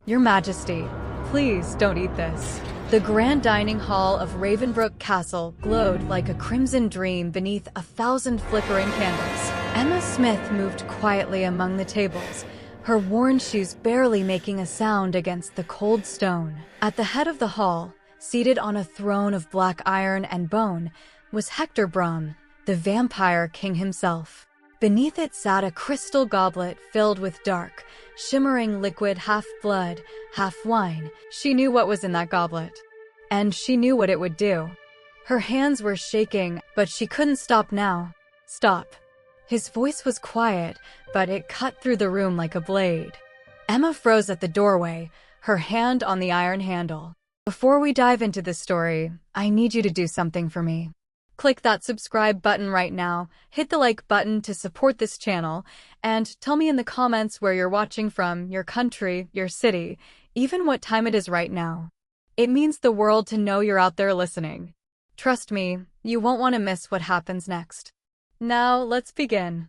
Your Majesty, please don't eat this. The grand dining hall of Ravenbrook Castle glowed like a crimson dream beneath 1,000 flickering candles. Emma Smith moved quietly among the tables, her worn shoes barely making a sound against the cold stone. At the head of the hall, seated on a throne of black iron and bone, was Hector, the vampire king himself. Beneath it sat a crystal goblet filled with dark, shimmering liquid, half blood, half wine. She knew what was in that goblet, and she knew what it would do. Her hands were shaking, but she couldn't stop now. Stop. His voice was quiet, but it cut through the room like a blade. Emma froze at the doorway, her hand on the iron handle. Before we dive into the story, I need you to do something for me. Click that subscribe button right now, hit the like button to support this channel, and tell me in the comments where you're watching from, your country, your city, even what time it is right now. It means the world to know you're out there listening. Trust me, you won't want to miss what happens next. Now, let's begin.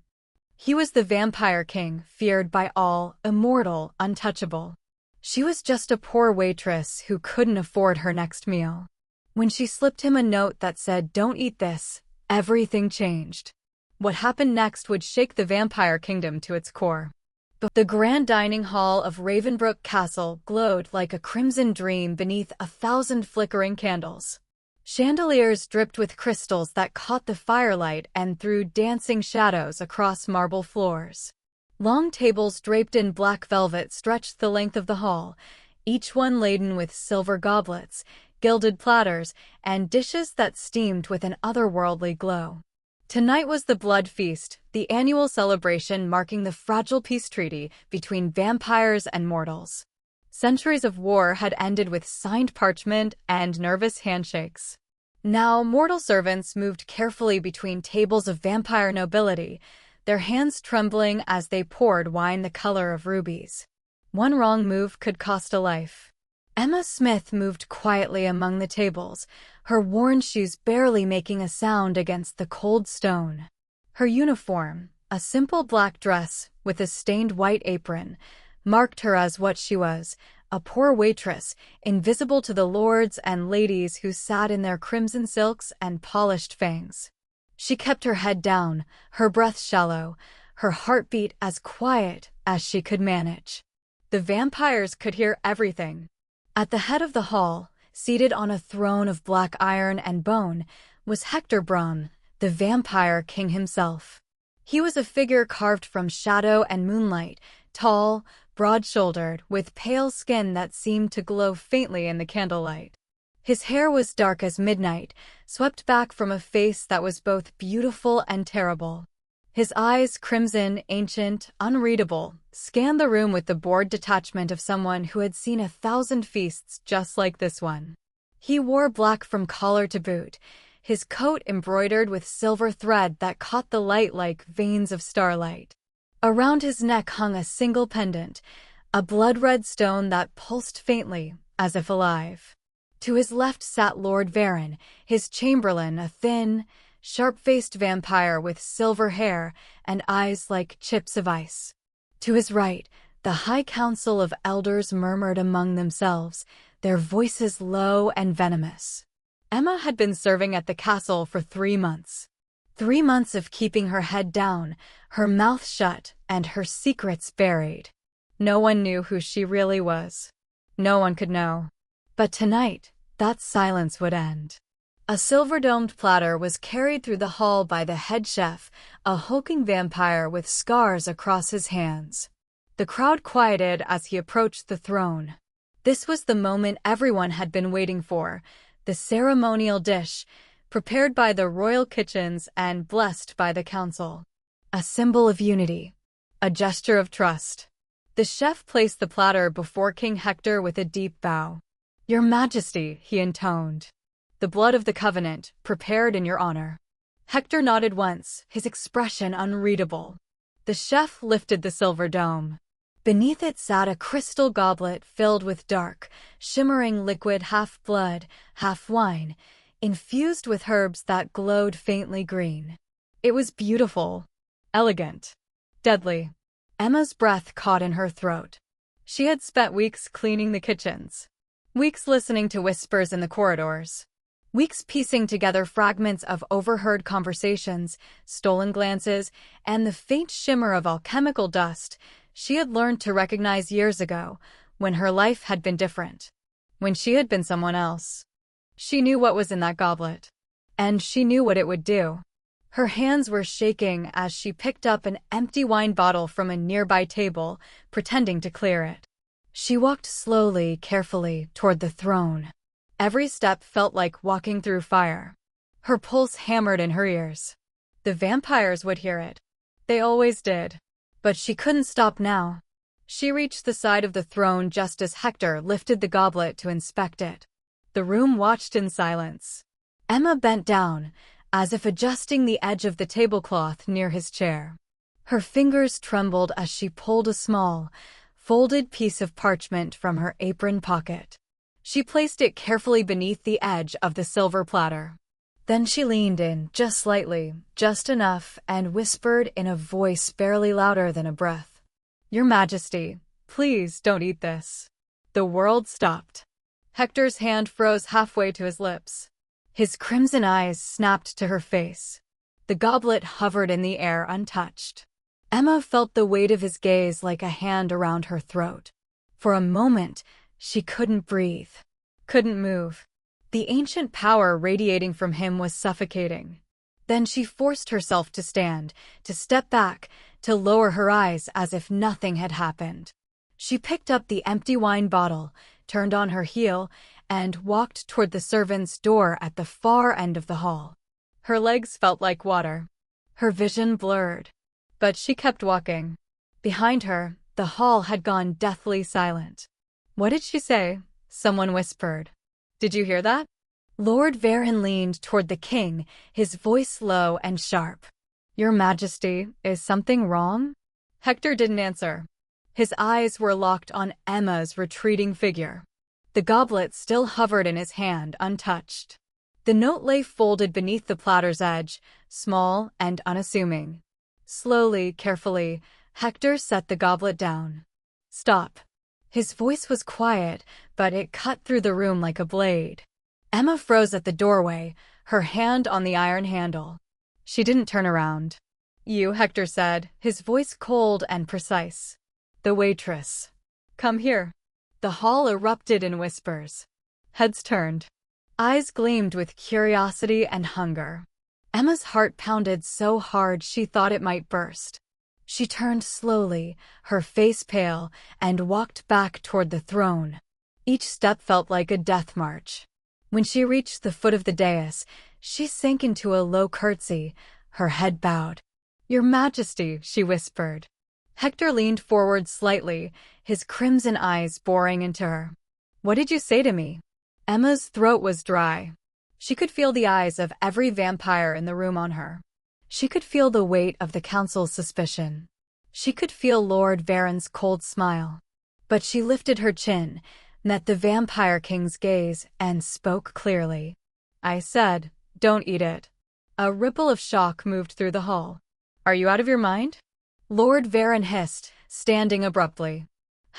He was the vampire king, feared by all, immortal, untouchable. She was just a poor waitress who couldn't afford her next meal. When she slipped him a note that said, "Don't eat this," everything changed. What happened next would shake the vampire kingdom to its core. The grand dining hall of Ravenbrook Castle glowed like a crimson dream beneath 1,000 flickering candles. Chandeliers dripped with crystals that caught the firelight and threw dancing shadows across marble floors. Long tables draped in black velvet stretched the length of the hall, each one laden with silver goblets, gilded platters, and dishes that steamed with an otherworldly glow. Tonight was the Blood Feast, the annual celebration marking the fragile peace treaty between vampires and mortals. Centuries of war had ended with signed parchment and nervous handshakes. Now, mortal servants moved carefully between tables of vampire nobility, their hands trembling as they poured wine the color of rubies. One wrong move could cost a life. Emma Smith moved quietly among the tables, her worn shoes barely making a sound against the cold stone. Her uniform, a simple black dress with a stained white apron, marked her as what she was, a poor waitress, invisible to the lords and ladies who sat in their crimson silks and polished fangs. She kept her head down, her breath shallow, her heartbeat as quiet as she could manage. The vampires could hear everything. At the head of the hall, seated on a throne of black iron and bone, was Hector, the vampire king himself. He was a figure carved from shadow and moonlight, tall, broad-shouldered, with pale skin that seemed to glow faintly in the candlelight. His hair was dark as midnight, swept back from a face that was both beautiful and terrible. His eyes, crimson, ancient, unreadable, scanned the room with the bored detachment of someone who had seen 1,000 feasts just like this one. He wore black from collar to boot, his coat embroidered with silver thread that caught the light like veins of starlight. Around his neck hung a single pendant, a blood-red stone that pulsed faintly, as if alive. To his left sat Lord Varen, his chamberlain, a thin, sharp-faced vampire with silver hair and eyes like chips of ice. To his right, the High Council of Elders murmured among themselves, their voices low and venomous. Emma had been serving at the castle for 3 months. 3 months of keeping her head down, her mouth shut, and her secrets buried. No one knew who she really was. No one could know. But tonight, that silence would end. A silver-domed platter was carried through the hall by the head chef, a hulking vampire with scars across his hands. The crowd quieted as he approached the throne. This was the moment everyone had been waiting for, the ceremonial dish, prepared by the royal kitchens and blessed by the council. A symbol of unity, a gesture of trust. The chef placed the platter before King Hector with a deep bow. "Your Majesty," he intoned. "The blood of the covenant, prepared in your honor." Hector nodded once, his expression unreadable. The chef lifted the silver dome. Beneath it sat a crystal goblet filled with dark, shimmering liquid, half blood, half wine, infused with herbs that glowed faintly green. It was beautiful, elegant, deadly. Emma's breath caught in her throat. She had spent weeks cleaning the kitchens, weeks listening to whispers in the corridors, weeks piecing together fragments of overheard conversations, stolen glances, and the faint shimmer of alchemical dust she had learned to recognize years ago, when her life had been different, when she had been someone else. She knew what was in that goblet, and she knew what it would do. Her hands were shaking as she picked up an empty wine bottle from a nearby table, pretending to clear it. She walked slowly, carefully, toward the throne. Every step felt like walking through fire. Her pulse hammered in her ears. The vampires would hear it. They always did. But she couldn't stop now. She reached the side of the throne just as Hector lifted the goblet to inspect it. The room watched in silence. Emma bent down, as if adjusting the edge of the tablecloth near his chair. Her fingers trembled as she pulled a small, folded piece of parchment from her apron pocket. She placed it carefully beneath the edge of the silver platter. Then she leaned in, just slightly, just enough, and whispered in a voice barely louder than a breath. "Your Majesty, please don't eat this." The world stopped. Hector's hand froze halfway to his lips. His crimson eyes snapped to her face. The goblet hovered in the air untouched. Emma felt the weight of his gaze like a hand around her throat. For a moment, she couldn't breathe, couldn't move. The ancient power radiating from him was suffocating. Then she forced herself to stand, to step back, to lower her eyes as if nothing had happened. She picked up the empty wine bottle, turned on her heel, and walked toward the servants' door at the far end of the hall. Her legs felt like water. Her vision blurred. But she kept walking. Behind her, the hall had gone deathly silent. "What did she say?" someone whispered. "Did you hear that?" Lord Varen leaned toward the king, his voice low and sharp. "Your Majesty, is something wrong?" Hector didn't answer. His eyes were locked on Emma's retreating figure. The goblet still hovered in his hand, untouched. The note lay folded beneath the platter's edge, small and unassuming. Slowly, carefully, Hector set the goblet down. "Stop." His voice was quiet, but it cut through the room like a blade. Emma froze at the doorway, her hand on the iron handle. She didn't turn around. "You," Hector said, his voice cold and precise. "The waitress. Come here." The hall erupted in whispers. Heads turned. Eyes gleamed with curiosity and hunger. Emma's heart pounded so hard she thought it might burst. She turned slowly, her face pale, and walked back toward the throne. Each step felt like a death march. When she reached the foot of the dais, she sank into a low curtsy, her head bowed. "Your Majesty," she whispered. Hector leaned forward slightly, his crimson eyes boring into her. "What did you say to me?" Emma's throat was dry. She could feel the eyes of every vampire in the room on her. She could feel the weight of the council's suspicion. She could feel Lord Varen's cold smile. But she lifted her chin, met the Vampire King's gaze, and spoke clearly. "I said, don't eat it." A ripple of shock moved through the hall. "Are you out of your mind?" Lord Varen hissed, standing abruptly.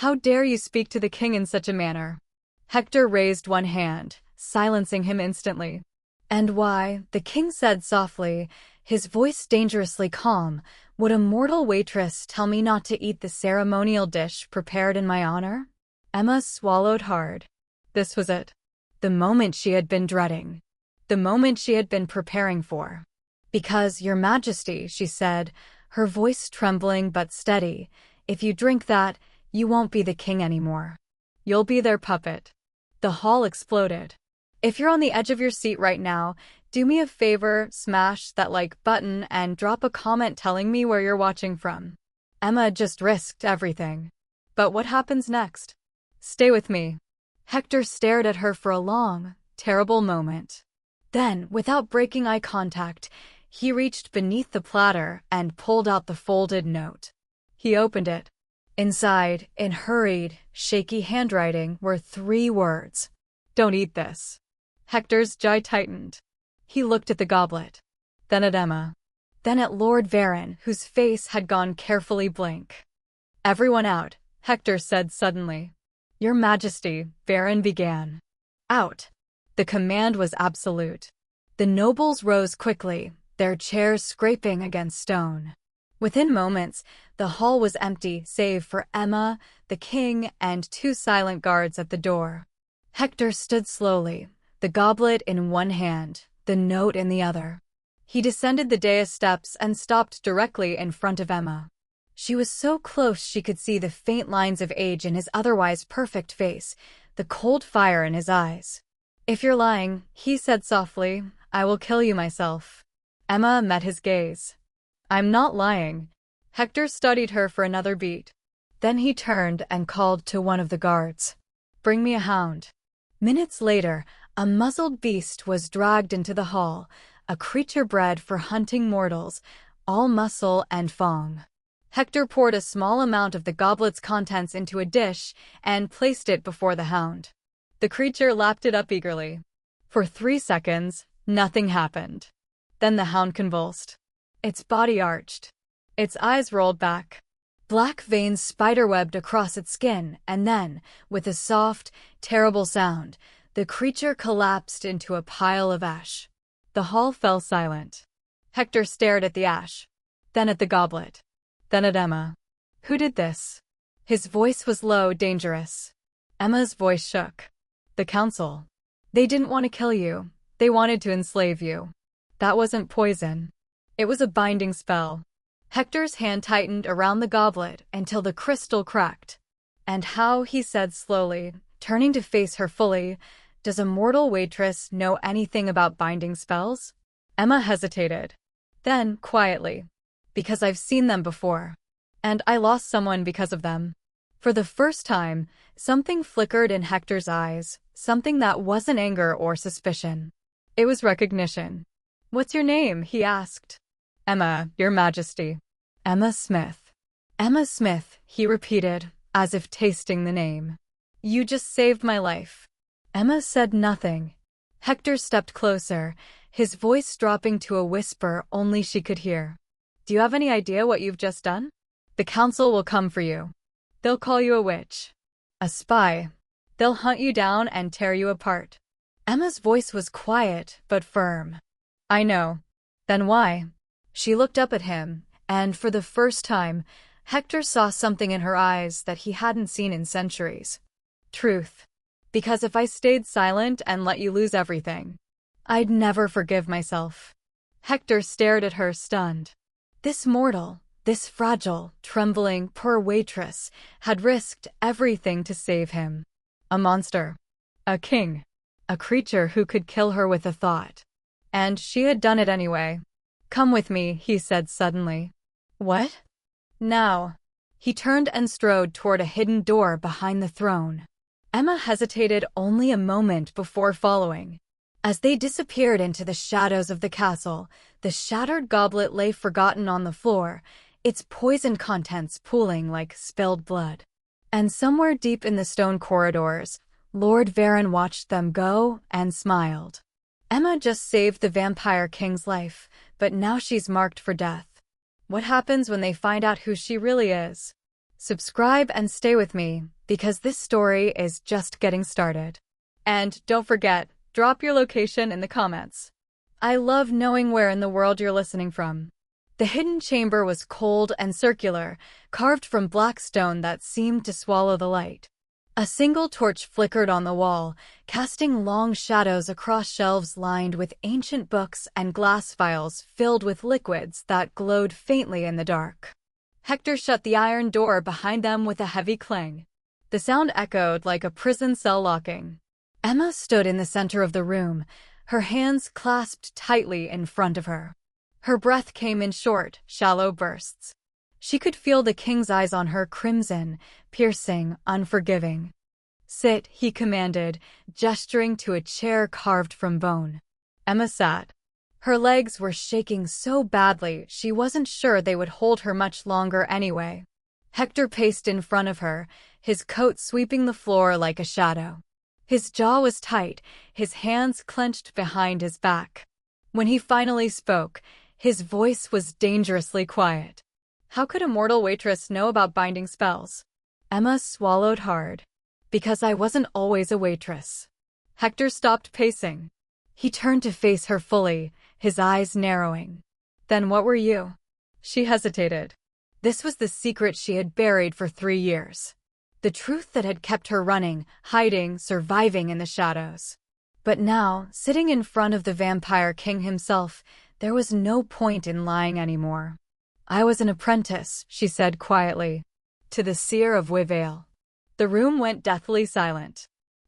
"How dare you speak to the king in such a manner?" Hector raised one hand, silencing him instantly. "And why?" the king said softly, his voice dangerously calm. "Would a mortal waitress tell me not to eat the ceremonial dish prepared in my honor?" Emma swallowed hard. This was it. The moment she had been dreading. The moment she had been preparing for. "Because, Your Majesty," she said, her voice trembling but steady, "if you drink that, you won't be the king anymore. You'll be their puppet." The hall exploded. If you're on the edge of your seat right now, do me a favor, smash that like button and drop a comment telling me where you're watching from. Emma just risked everything. But what happens next? Stay with me. Hector stared at her for a long, terrible moment. Then, without breaking eye contact, he reached beneath the platter and pulled out the folded note. He opened it. Inside, in hurried, shaky handwriting, were 3 words. "Don't eat this." Hector's jaw tightened. He looked at the goblet. Then at Emma. Then at Lord Varen, whose face had gone carefully blank. "Everyone out. Hector said suddenly. Your Majesty, Baron began. Out. The command was absolute. The nobles rose quickly, their chairs scraping against stone. Within moments, the hall was empty save for Emma, the king, and two silent guards at the door. Hector stood slowly, the goblet in one hand, the note in the other. He descended the dais steps and stopped directly in front of Emma. She was so close she could see the faint lines of age in his otherwise perfect face, the cold fire in his eyes. If you're lying, he said softly, I will kill you myself. Emma met his gaze. I'm not lying. Hector studied her for another beat. Then he turned and called to one of the guards. Bring me a hound. Minutes later, a muzzled beast was dragged into the hall, a creature bred for hunting mortals, all muscle and fang. Hector poured a small amount of the goblet's contents into a dish and placed it before the hound. The creature lapped it up eagerly. For 3 seconds, nothing happened. Then the hound convulsed. Its body arched. Its eyes rolled back. Black veins spiderwebbed across its skin, and then, with a soft, terrible sound, the creature collapsed into a pile of ash. The hall fell silent. Hector stared at the ash, then at the goblet, then at Emma. Who did this? His voice was low, dangerous. Emma's voice shook. The council. They didn't want to kill you. They wanted to enslave you. That wasn't poison. It was a binding spell. Hector's hand tightened around the goblet until the crystal cracked. And how, he said slowly, turning to face her fully, does a mortal waitress know anything about binding spells? Emma hesitated. Then, quietly, because I've seen them before. And I lost someone because of them. For the first time, something flickered in Hector's eyes, something that wasn't anger or suspicion. It was recognition. What's your name? He asked. Emma, Your Majesty. Emma Smith. Emma Smith, he repeated, as if tasting the name. You just saved my life. Emma said nothing. Hector stepped closer, his voice dropping to a whisper only she could hear. Do you have any idea what you've just done? The council will come for you. They'll call you a witch. A spy. They'll hunt you down and tear you apart. Emma's voice was quiet but firm. I know. Then why? She looked up at him, and for the first time, Hector saw something in her eyes that he hadn't seen in centuries. Truth. Because if I stayed silent and let you lose everything, I'd never forgive myself. Hector stared at her, stunned. This mortal, this fragile, trembling, poor waitress, had risked everything to save him. A monster. A king. A creature who could kill her with a thought. And she had done it anyway. Come with me, he said suddenly. What? Now. He turned and strode toward a hidden door behind the throne. Emma hesitated only a moment before following. As they disappeared into the shadows of the castle, the shattered goblet lay forgotten on the floor, its poisoned contents pooling like spilled blood. And somewhere deep in the stone corridors, Lord Varen watched them go and smiled. Emma just saved the vampire king's life, but now she's marked for death. What happens when they find out who she really is? Subscribe and stay with me, because this story is just getting started. And don't forget, drop your location in the comments. I love knowing where in the world you're listening from. The hidden chamber was cold and circular, carved from black stone that seemed to swallow the light. A single torch flickered on the wall, casting long shadows across shelves lined with ancient books and glass vials filled with liquids that glowed faintly in the dark. Hector shut the iron door behind them with a heavy clang. The sound echoed like a prison cell locking. Emma stood in the center of the room, her hands clasped tightly in front of her. Her breath came in short, shallow bursts. She could feel the king's eyes on her, crimson, piercing, unforgiving. Sit, he commanded, gesturing to a chair carved from bone. Emma sat. Her legs were shaking so badly she wasn't sure they would hold her much longer anyway. Hector paced in front of her, his coat sweeping the floor like a shadow. His jaw was tight, his hands clenched behind his back. When he finally spoke, his voice was dangerously quiet. How could a mortal waitress know about binding spells? Emma swallowed hard. Because I wasn't always a waitress. Hector stopped pacing. He turned to face her fully, his eyes narrowing. Then what were you? She hesitated. This was the secret she had buried for 3 years. The truth that had kept her running, hiding, surviving in the shadows. But now, sitting in front of the vampire king himself, there was no point in lying anymore. I was an apprentice, she said quietly, to the Seer of Betrayal. The room went deathly silent.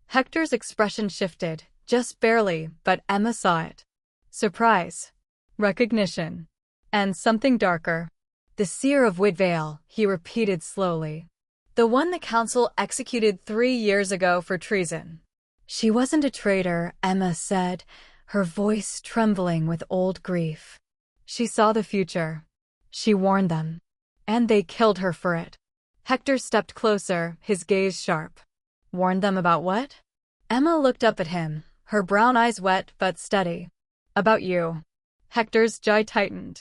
Hector's expression shifted, just barely, but Emma saw it. Surprise. Recognition. And something darker. The Seer of Betrayal, he repeated slowly. The one the council executed 3 years ago for treason. She wasn't a traitor, Emma said, her voice trembling with old grief. She saw the future. She warned them. And they killed her for it. Hector stepped closer, his gaze sharp. Warned them about what? Emma looked up at him, her brown eyes wet but steady. About you. Hector's jaw tightened.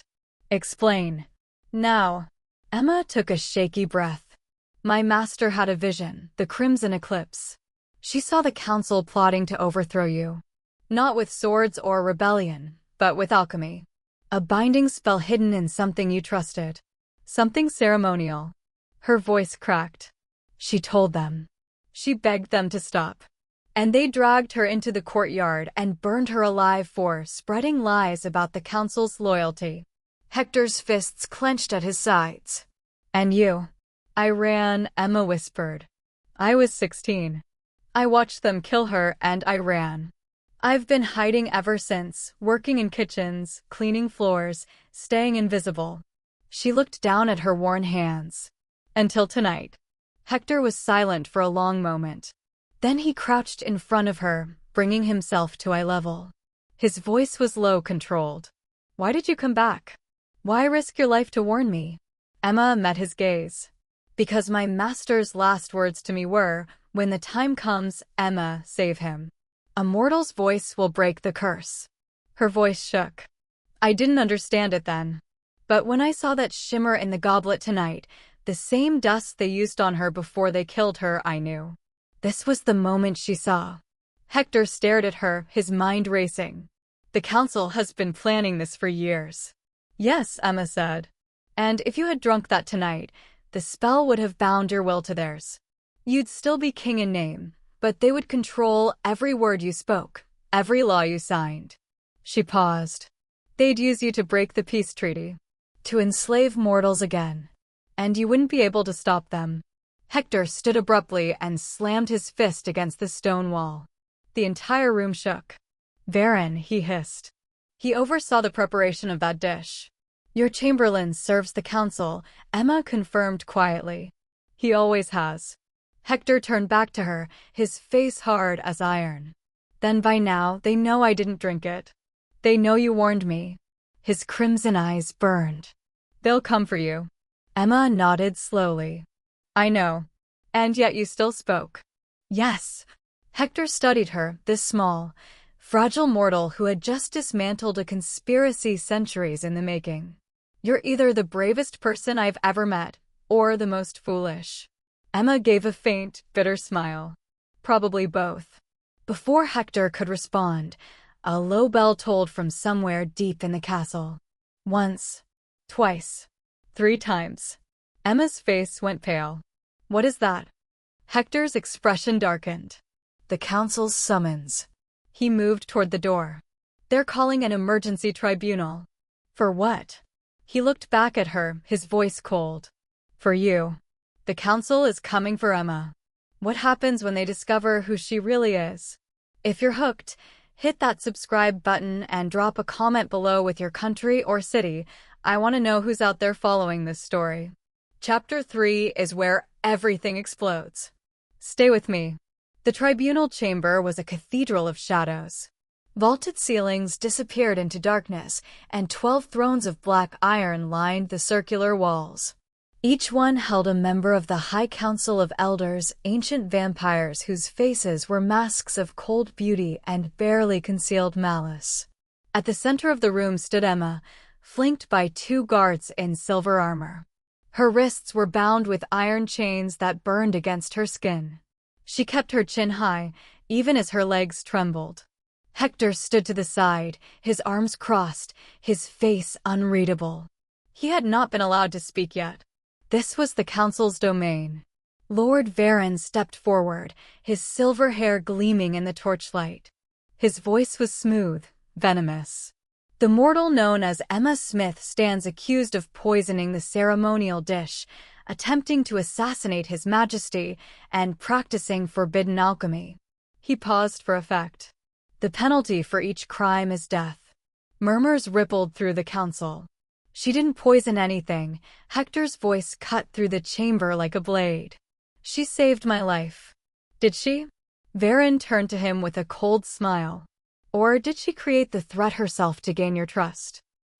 Explain. Now. Emma took a shaky breath. My master had a vision, the crimson eclipse. She saw the council plotting to overthrow you. Not with swords or rebellion, but with alchemy. A binding spell hidden in something you trusted. Something ceremonial. Her voice cracked. She told them. She begged them to stop. And they dragged her into the courtyard and burned her alive for spreading lies about the council's loyalty. Hector's fists clenched at his sides. And you? I ran, Emma whispered. I was 16. I watched them kill her and I ran. I've been hiding ever since, working in kitchens, cleaning floors, staying invisible. She looked down at her worn hands. Until tonight. Hector was silent for a long moment. Then he crouched in front of her, bringing himself to eye level. His voice was low, controlled. Why did you come back? Why risk your life to warn me? Emma met his gaze. Because my master's last words to me were, when the time comes, Emma, save him. A mortal's voice will break the curse. Her voice shook. I didn't understand it then. But when I saw that shimmer in the goblet tonight, the same dust they used on her before they killed her, I knew. This was the moment she saw. Hector stared at her, his mind racing. The council has been planning this for years. Yes, Emma said. And if you had drunk that tonight, the spell would have bound your will to theirs. You'd still be king in name, but they would control every word you spoke, every law you signed. She paused. They'd use you to break the peace treaty, to enslave mortals again. And you wouldn't be able to stop them. Hector stood abruptly and slammed his fist against the stone wall. The entire room shook. Baron, he hissed. He oversaw the preparation of that dish. Your chamberlain serves the council, Emma confirmed quietly. He always has. Hector turned back to her, his face hard as iron. Then by now, they know I didn't drink it. They know you warned me. His crimson eyes burned. They'll come for you. Emma nodded slowly. I know. And yet you still spoke. Yes. Hector studied her, this small, fragile mortal who had just dismantled a conspiracy centuries in the making. You're either the bravest person I've ever met, or the most foolish. Emma gave a faint, bitter smile. Probably both. Before Hector could respond, a low bell tolled from somewhere deep in the castle. Once. Twice. 3 times. Emma's face went pale. What is that? Hector's expression darkened. The council's summons. He moved toward the door. They're calling an emergency tribunal. For what? He looked back at her, his voice cold. For you. The council is coming for Emma. What happens when they discover who she really is? If you're hooked, hit that subscribe button and drop a comment below with your country or city. I want to know who's out there following this story. Chapter 3 is where everything explodes. Stay with me. The tribunal chamber was a cathedral of shadows. Vaulted ceilings disappeared into darkness, and 12 thrones of black iron lined the circular walls. Each one held a member of the High Council of Elders, ancient vampires whose faces were masks of cold beauty and barely concealed malice. At the center of the room stood Emma, flanked by 2 guards in silver armor. Her wrists were bound with iron chains that burned against her skin. She kept her chin high, even as her legs trembled. Hector stood to the side, his arms crossed, his face unreadable. He had not been allowed to speak yet. This was the council's domain. Lord Varen stepped forward, his silver hair gleaming in the torchlight. His voice was smooth, venomous. The mortal known as Emma Smith stands accused of poisoning the ceremonial dish, attempting to assassinate His Majesty, and practicing forbidden alchemy. He paused for effect. The penalty for each crime is death. Murmurs rippled through the council. She didn't poison anything. Hector's voice cut through the chamber like a blade. She saved my life. Did she? Varen turned to him with a cold smile. Or did she create the threat herself to gain your trust?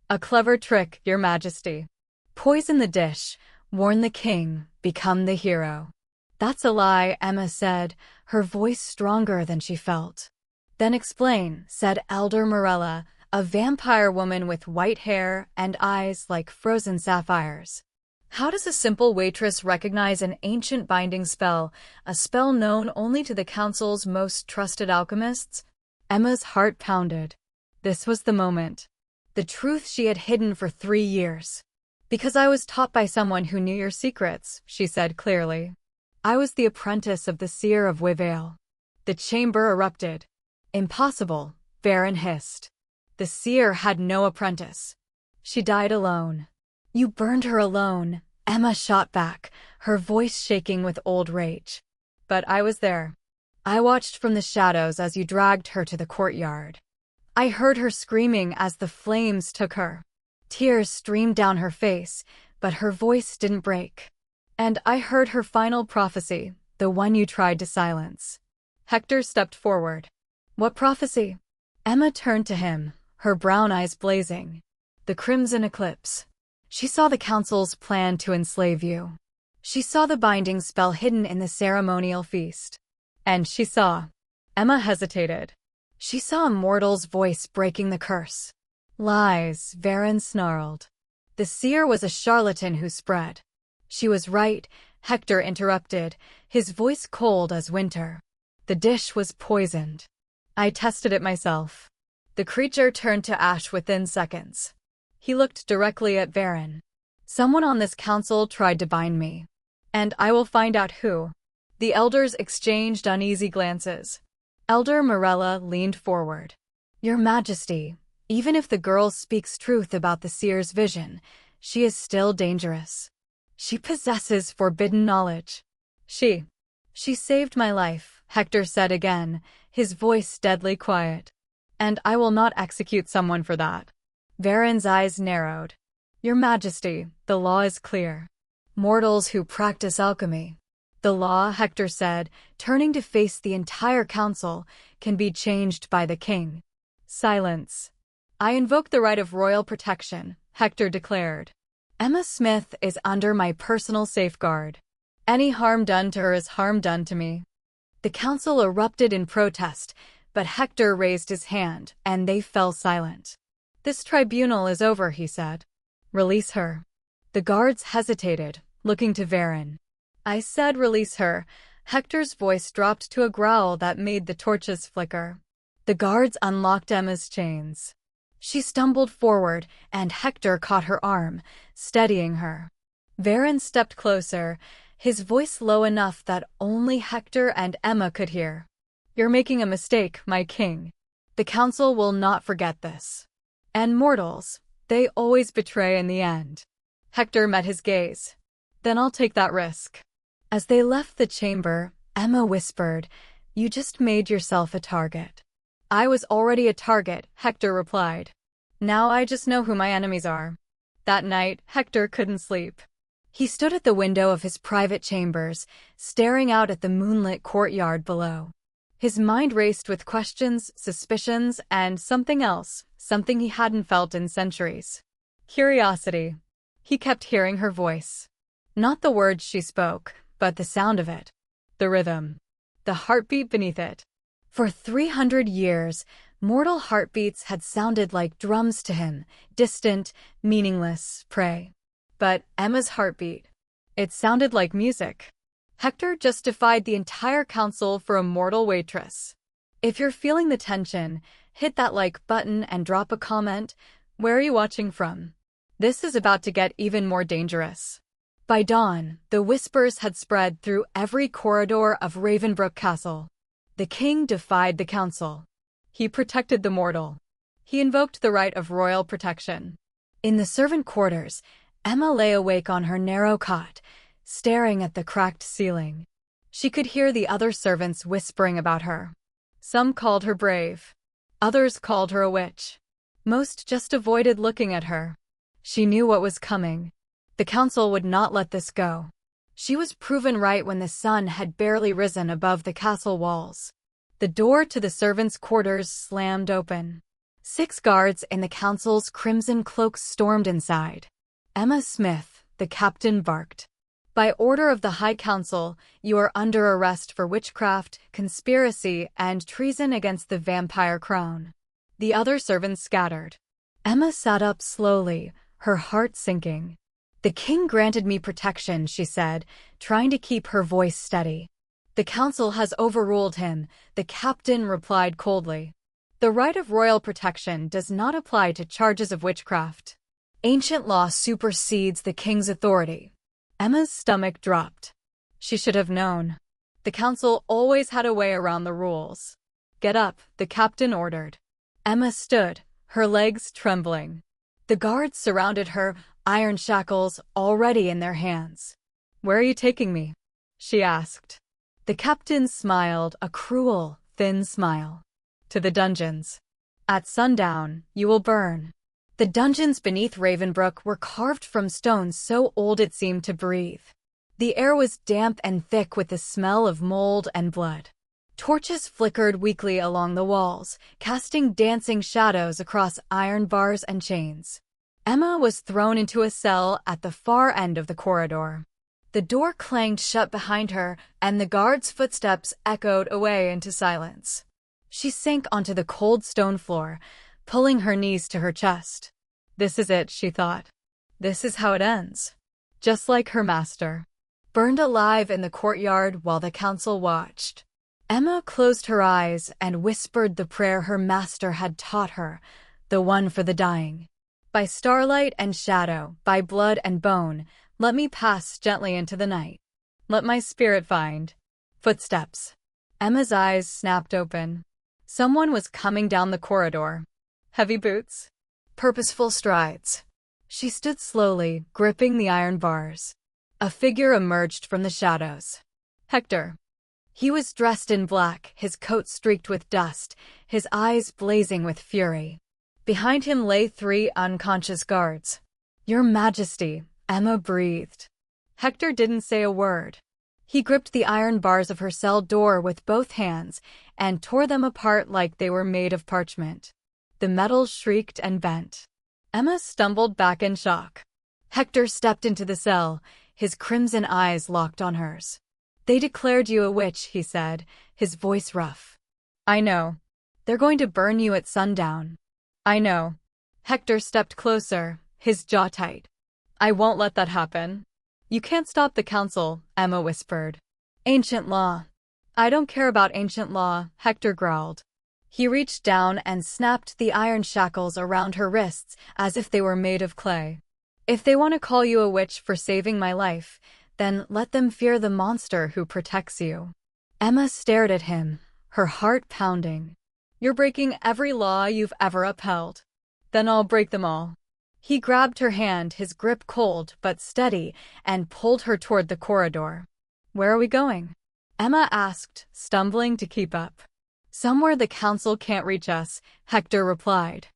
A clever trick, Your Majesty. Poison the dish, warn the king, become the hero. That's a lie, Emma said, her voice stronger than she felt. Then explain, said Elder Morella, a vampire woman with white hair and eyes like frozen sapphires. How does a simple waitress recognize an ancient binding spell, a spell known only to the council's most trusted alchemists? Emma's heart pounded. This was the moment. The truth she had hidden for 3 years. Because I was taught by someone who knew your secrets, she said clearly. I was the apprentice of the Seer of Waitress. The chamber erupted. Impossible, Varen hissed. The Seer had no apprentice. She died alone. You burned her alone, Emma shot back, her voice shaking with old rage. But I was there. I watched from the shadows as you dragged her to the courtyard. I heard her screaming as the flames took her. Tears streamed down her face, but her voice didn't break. And I heard her final prophecy, the one you tried to silence. Hector stepped forward. What prophecy? Emma turned to him, her brown eyes blazing. The crimson eclipse. She saw the council's plan to enslave you. She saw the binding spell hidden in the ceremonial feast. And she saw. Emma hesitated. She saw Immortal's voice breaking the curse. Lies, Varen snarled. The Seer was a charlatan who spread. She was right, Hector interrupted, his voice cold as winter. The dish was poisoned. I tested it myself. The creature turned to ash within seconds. He looked directly at Varen. Someone on this council tried to bind me. And I will find out who. The elders exchanged uneasy glances. Elder Morella leaned forward. Your Majesty, even if the girl speaks truth about the Seer's vision, she is still dangerous. She possesses forbidden knowledge. She saved my life, Hector said again, his voice deadly quiet. And I will not execute someone for that. Varen's eyes narrowed. Your Majesty, the law is clear. Mortals who practice alchemy. The law, Hector said, turning to face the entire council, can be changed by the king. Silence. I invoke the right of royal protection, Hector declared. Emma Smith is under my personal safeguard. Any harm done to her is harm done to me. The council erupted in protest, but Hector raised his hand, and they fell silent. This tribunal is over, he said. Release her. The guards hesitated, looking to Varen. I said release her. Hector's voice dropped to a growl that made the torches flicker. The guards unlocked Emma's chains. She stumbled forward, and Hector caught her arm, steadying her. Varen stepped closer, his voice low enough that only Hector and Emma could hear. You're making a mistake, my king. The council will not forget this. And mortals, they always betray in the end. Hector met his gaze. Then I'll take that risk. As they left the chamber, Emma whispered, You just made yourself a target. I was already a target, Hector replied. Now I just know who my enemies are. That night, Hector couldn't sleep. He stood at the window of his private chambers, staring out at the moonlit courtyard below. His mind raced with questions, suspicions, and something else, something he hadn't felt in centuries. Curiosity. He kept hearing her voice. Not the words she spoke, but the sound of it. The rhythm. The heartbeat beneath it. For 300 years, mortal heartbeats had sounded like drums to him, distant, meaningless prey. but Emma's heartbeat. It sounded like music. Hector justified the entire council for Immortal Waitress. If you're feeling the tension, hit that like button and drop a comment. Where are you watching from? This is about to get even more dangerous. By dawn, the whispers had spread through every corridor of Ravenbrook Castle. The king defied the council. He protected the mortal. He invoked the right of royal protection. In the servant quarters, Emma lay awake on her narrow cot, staring at the cracked ceiling. She could hear the other servants whispering about her. Some called her brave. Others called her a witch. Most just avoided looking at her. She knew what was coming. The council would not let this go. She was proven right when the sun had barely risen above the castle walls. The door to the servants' quarters slammed open. 6 guards in the council's crimson cloaks stormed inside. Emma Smith, the captain, barked. By order of the High Council, you are under arrest for witchcraft, conspiracy, and treason against the vampire crown. The other servants scattered. Emma sat up slowly, her heart sinking. The king granted me protection, she said, trying to keep her voice steady. The council has overruled him, the captain replied coldly. The right of royal protection does not apply to charges of witchcraft. Ancient law supersedes the king's authority. Emma's stomach dropped. She should have known. The council always had a way around the rules. Get up, the captain ordered. Emma stood, her legs trembling. The guards surrounded her, iron shackles already in their hands. Where are you taking me? She asked. The captain smiled, a cruel, thin smile. To the dungeons. At sundown, you will burn. The dungeons beneath Ravenbrook were carved from stone so old it seemed to breathe. The air was damp and thick with the smell of mold and blood. Torches flickered weakly along the walls, casting dancing shadows across iron bars and chains. Emma was thrown into a cell at the far end of the corridor. The door clanged shut behind her, and the guards' footsteps echoed away into silence. She sank onto the cold stone floor, pulling her knees to her chest. This is it, she thought. This is how it ends. Just like her master. Burned alive in the courtyard while the council watched. Emma closed her eyes and whispered the prayer her master had taught her, the one for the dying. By starlight and shadow, by blood and bone, let me pass gently into the night. Let my spirit find. Footsteps. Emma's eyes snapped open. Someone was coming down the corridor. Heavy boots. Purposeful strides. She stood slowly, gripping the iron bars. A figure emerged from the shadows. Hector. He was dressed in black, his coat streaked with dust, his eyes blazing with fury. Behind him lay 3 unconscious guards. Your Majesty, Emma breathed. Hector didn't say a word. He gripped the iron bars of her cell door with both hands and tore them apart like they were made of parchment. The metal shrieked and bent. Emma stumbled back in shock. Hector stepped into the cell, his crimson eyes locked on hers. They declared you a witch, he said, his voice rough. I know. They're going to burn you at sundown. I know. Hector stepped closer, his jaw tight. I won't let that happen. You can't stop the council, Emma whispered. Ancient law. I don't care about ancient law, Hector growled. He reached down and snapped the iron shackles around her wrists as if they were made of clay. If they want to call you a witch for saving my life, then let them fear the monster who protects you. Emma stared at him, her heart pounding. You're breaking every law you've ever upheld. Then I'll break them all. He grabbed her hand, his grip cold but steady, and pulled her toward the corridor. Where are we going? Emma asked, stumbling to keep up. Somewhere the council can't reach us, Hector replied.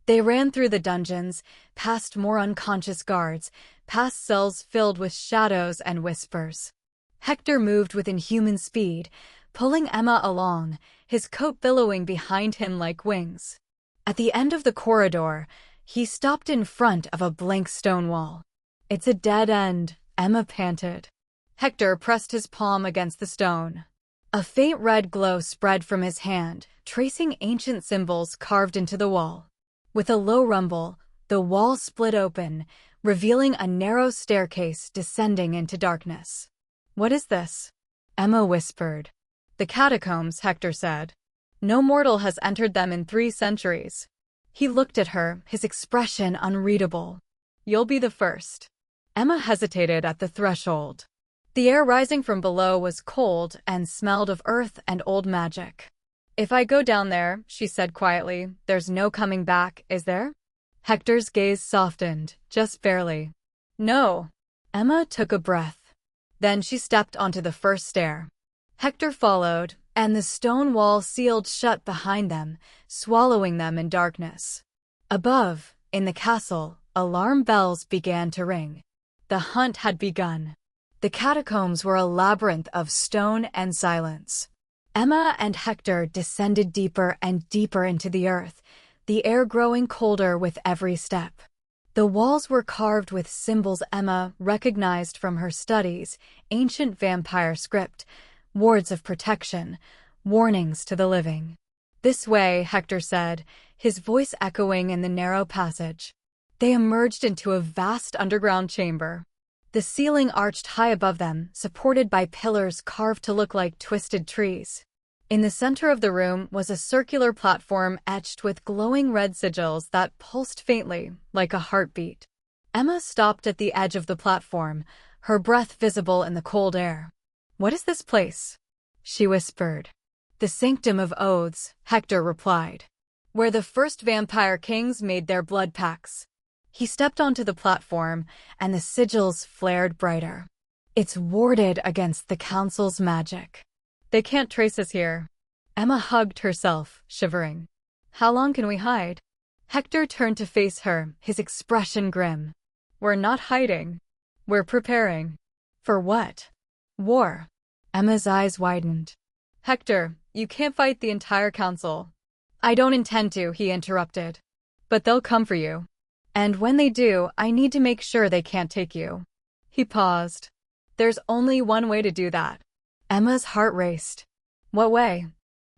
They ran through the dungeons, past more unconscious guards, past cells filled with shadows and whispers. Hector moved with inhuman speed, pulling Emma along, his coat billowing behind him like wings. At the end of the corridor, he stopped in front of a blank stone wall. It's a dead end, Emma panted. Hector pressed his palm against the stone. A faint red glow spread from his hand, tracing ancient symbols carved into the wall. With a low rumble, the wall split open, revealing a narrow staircase descending into darkness. "What is this?" Emma whispered. "The catacombs," Hector said. "No mortal has entered them in 3 centuries." He looked at her, his expression unreadable. "You'll be the first." Emma hesitated at the threshold. The air rising from below was cold and smelled of earth and old magic. "If I go down there," she said quietly, "there's no coming back, is there?" Hector's gaze softened, just barely. "No." Emma took a breath. Then she stepped onto the first stair. Hector followed, and the stone wall sealed shut behind them, swallowing them in darkness. Above, in the castle, alarm bells began to ring. The hunt had begun. The catacombs were a labyrinth of stone and silence. Emma and Hector descended deeper and deeper into the earth, the air growing colder with every step. The walls were carved with symbols Emma recognized from her studies, ancient vampire script, wards of protection, warnings to the living. "This way," Hector said, his voice echoing in the narrow passage. They emerged into a vast underground chamber. The ceiling arched high above them, supported by pillars carved to look like twisted trees. In the center of the room was a circular platform etched with glowing red sigils that pulsed faintly, like a heartbeat. Emma stopped at the edge of the platform, her breath visible in the cold air. "What is this place?" she whispered. "The Sanctum of Oaths," Hector replied. "Where the first vampire kings made their blood pacts." He stepped onto the platform, and the sigils flared brighter. "It's warded against the Council's magic. They can't trace us here." Emma hugged herself, shivering. "How long can we hide?" Hector turned to face her, his expression grim. "We're not hiding. We're preparing." "For what?" "War." Emma's eyes widened. "Hector, you can't fight the entire council." "I don't intend to," he interrupted. "But they'll come for you. And when they do, I need to make sure they can't take you." He paused. "There's only one way to do that." Emma's heart raced. "What way?"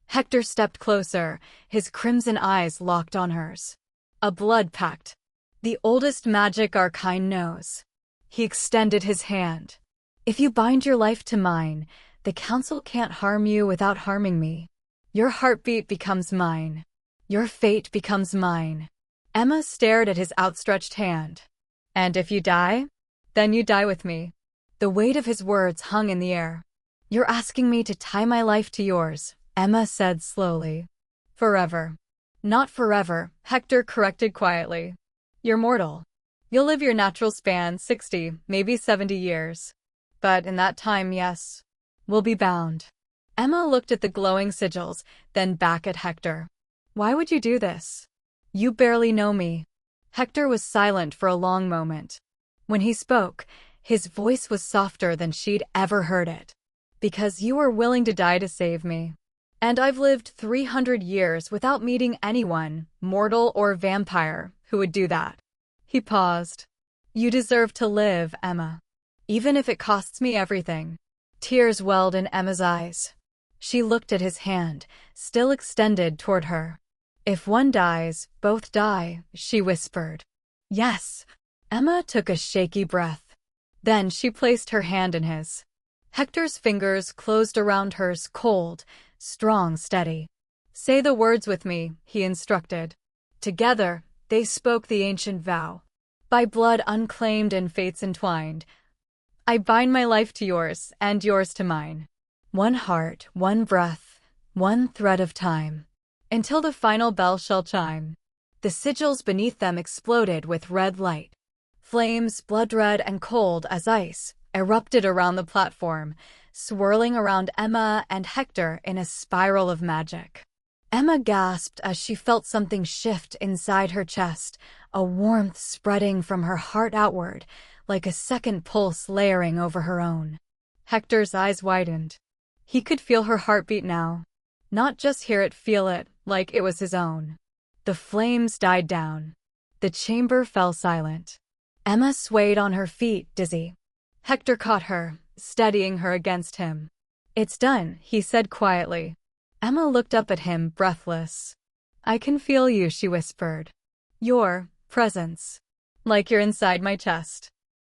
Hector stepped closer, his crimson eyes locked on hers. "A blood pact. The oldest magic our kind knows." He extended his hand. "If you bind your life to mine, the council can't harm you without harming me. Your heartbeat becomes mine. Your fate becomes mine." Emma stared at his outstretched hand. "And if you die? Then you die with me." The weight of his words hung in the air. "You're asking me to tie my life to yours," Emma said slowly. "Forever." "Not forever," Hector corrected quietly. "You're mortal. You'll live your natural span, 60, maybe 70 years. But in that time, yes, we'll be bound." Emma looked at the glowing sigils, then back at Hector. "Why would you do this? You barely know me." Hector was silent for a long moment. When he spoke, his voice was softer than she'd ever heard it. "Because you were willing to die to save me. And I've lived 300 years without meeting anyone, mortal or vampire, who would do that." He paused. "You deserve to live, Emma. Even if it costs me everything." Tears welled in Emma's eyes. She looked at his hand, still extended toward her. "If one dies, both die," she whispered. "Yes." Emma took a shaky breath. Then she placed her hand in his. Hector's fingers closed around hers, cold, strong, steady. "Say the words with me," he instructed. Together, they spoke the ancient vow. "By blood unclaimed and fates entwined, I bind my life to yours, and yours to mine. One heart, one breath, one thread of time, until the final bell shall chime." The sigils beneath them exploded with red light. Flames, blood-red and cold as ice, erupted around the platform, swirling around Emma and Hector in a spiral of magic. Emma gasped as she felt something shift inside her chest, a warmth spreading from her heart outward, like a second pulse layering over her own. Hector's eyes widened. He could feel her heartbeat now. Not just hear it, feel it, like it was his own. The flames died down. The chamber fell silent. Emma swayed on her feet, dizzy. Hector caught her, steadying her against him. "It's done," he said quietly. Emma looked up at him, breathless. "I can feel you," she whispered. "Your presence." Like you're inside my chest.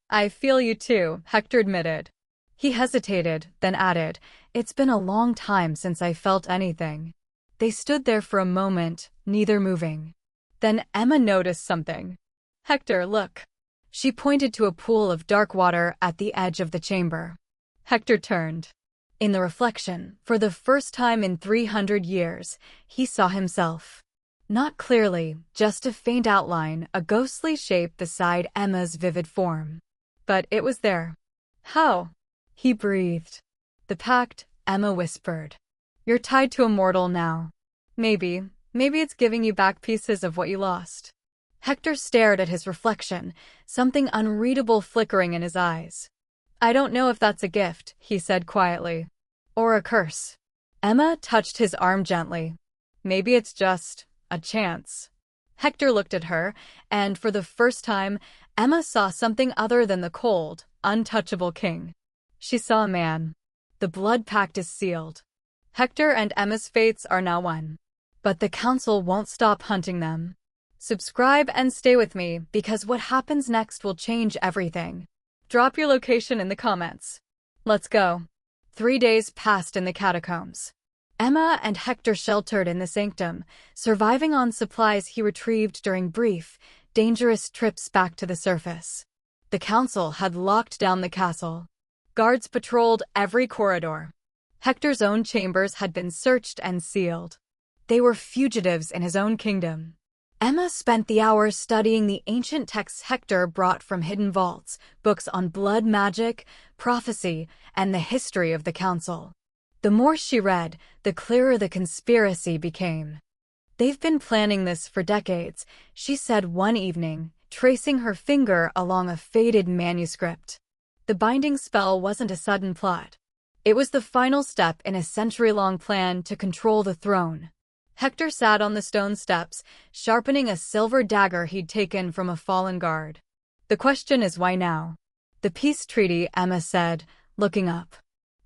I feel you too, Hector admitted. He hesitated, then added, "It's been a long time since I felt anything." They stood there for a moment, neither moving. Then Emma noticed something. "Hector, look." She pointed to a pool of dark water at the edge of the chamber. Hector turned. In the reflection, for the first time in 300 years, he saw himself. Not clearly, just a faint outline, a ghostly shape beside Emma's vivid form. But it was there. "How?" he breathed. "The pact," Emma whispered. "You're tied to Immortal now. Maybe it's giving you back pieces of what you lost." Hector stared at his reflection, something unreadable flickering in his eyes. "I don't know if that's a gift," he said quietly. "Or a curse." Emma touched his arm gently. "Maybe it's just a chance." Hector looked at her, and for the first time, Emma saw something other than the cold, untouchable king. She saw a man. The blood pact is sealed. Hector and Emma's fates are now one. But the council won't stop hunting them. Subscribe and stay with me, because what happens next will change everything. Drop your location in the comments. Let's go. 3 days passed in the catacombs. Emma and Hector sheltered in the sanctum, surviving on supplies he retrieved during brief, dangerous trips back to the surface. The council had locked down the castle. Guards patrolled every corridor. Hector's own chambers had been searched and sealed. They were fugitives in his own kingdom. Emma spent the hours studying the ancient texts Hector brought from hidden vaults, books on blood magic, prophecy, and the history of the council. The more she read, the clearer the conspiracy became. "They've been planning this for decades," she said one evening, tracing her finger along a faded manuscript. The binding spell wasn't a sudden plot. It was the final step in a century-long plan to control the throne. Hector sat on the stone steps, sharpening a silver dagger he'd taken from a fallen guard. "The question is why now?" "The peace treaty," Emma said, looking up.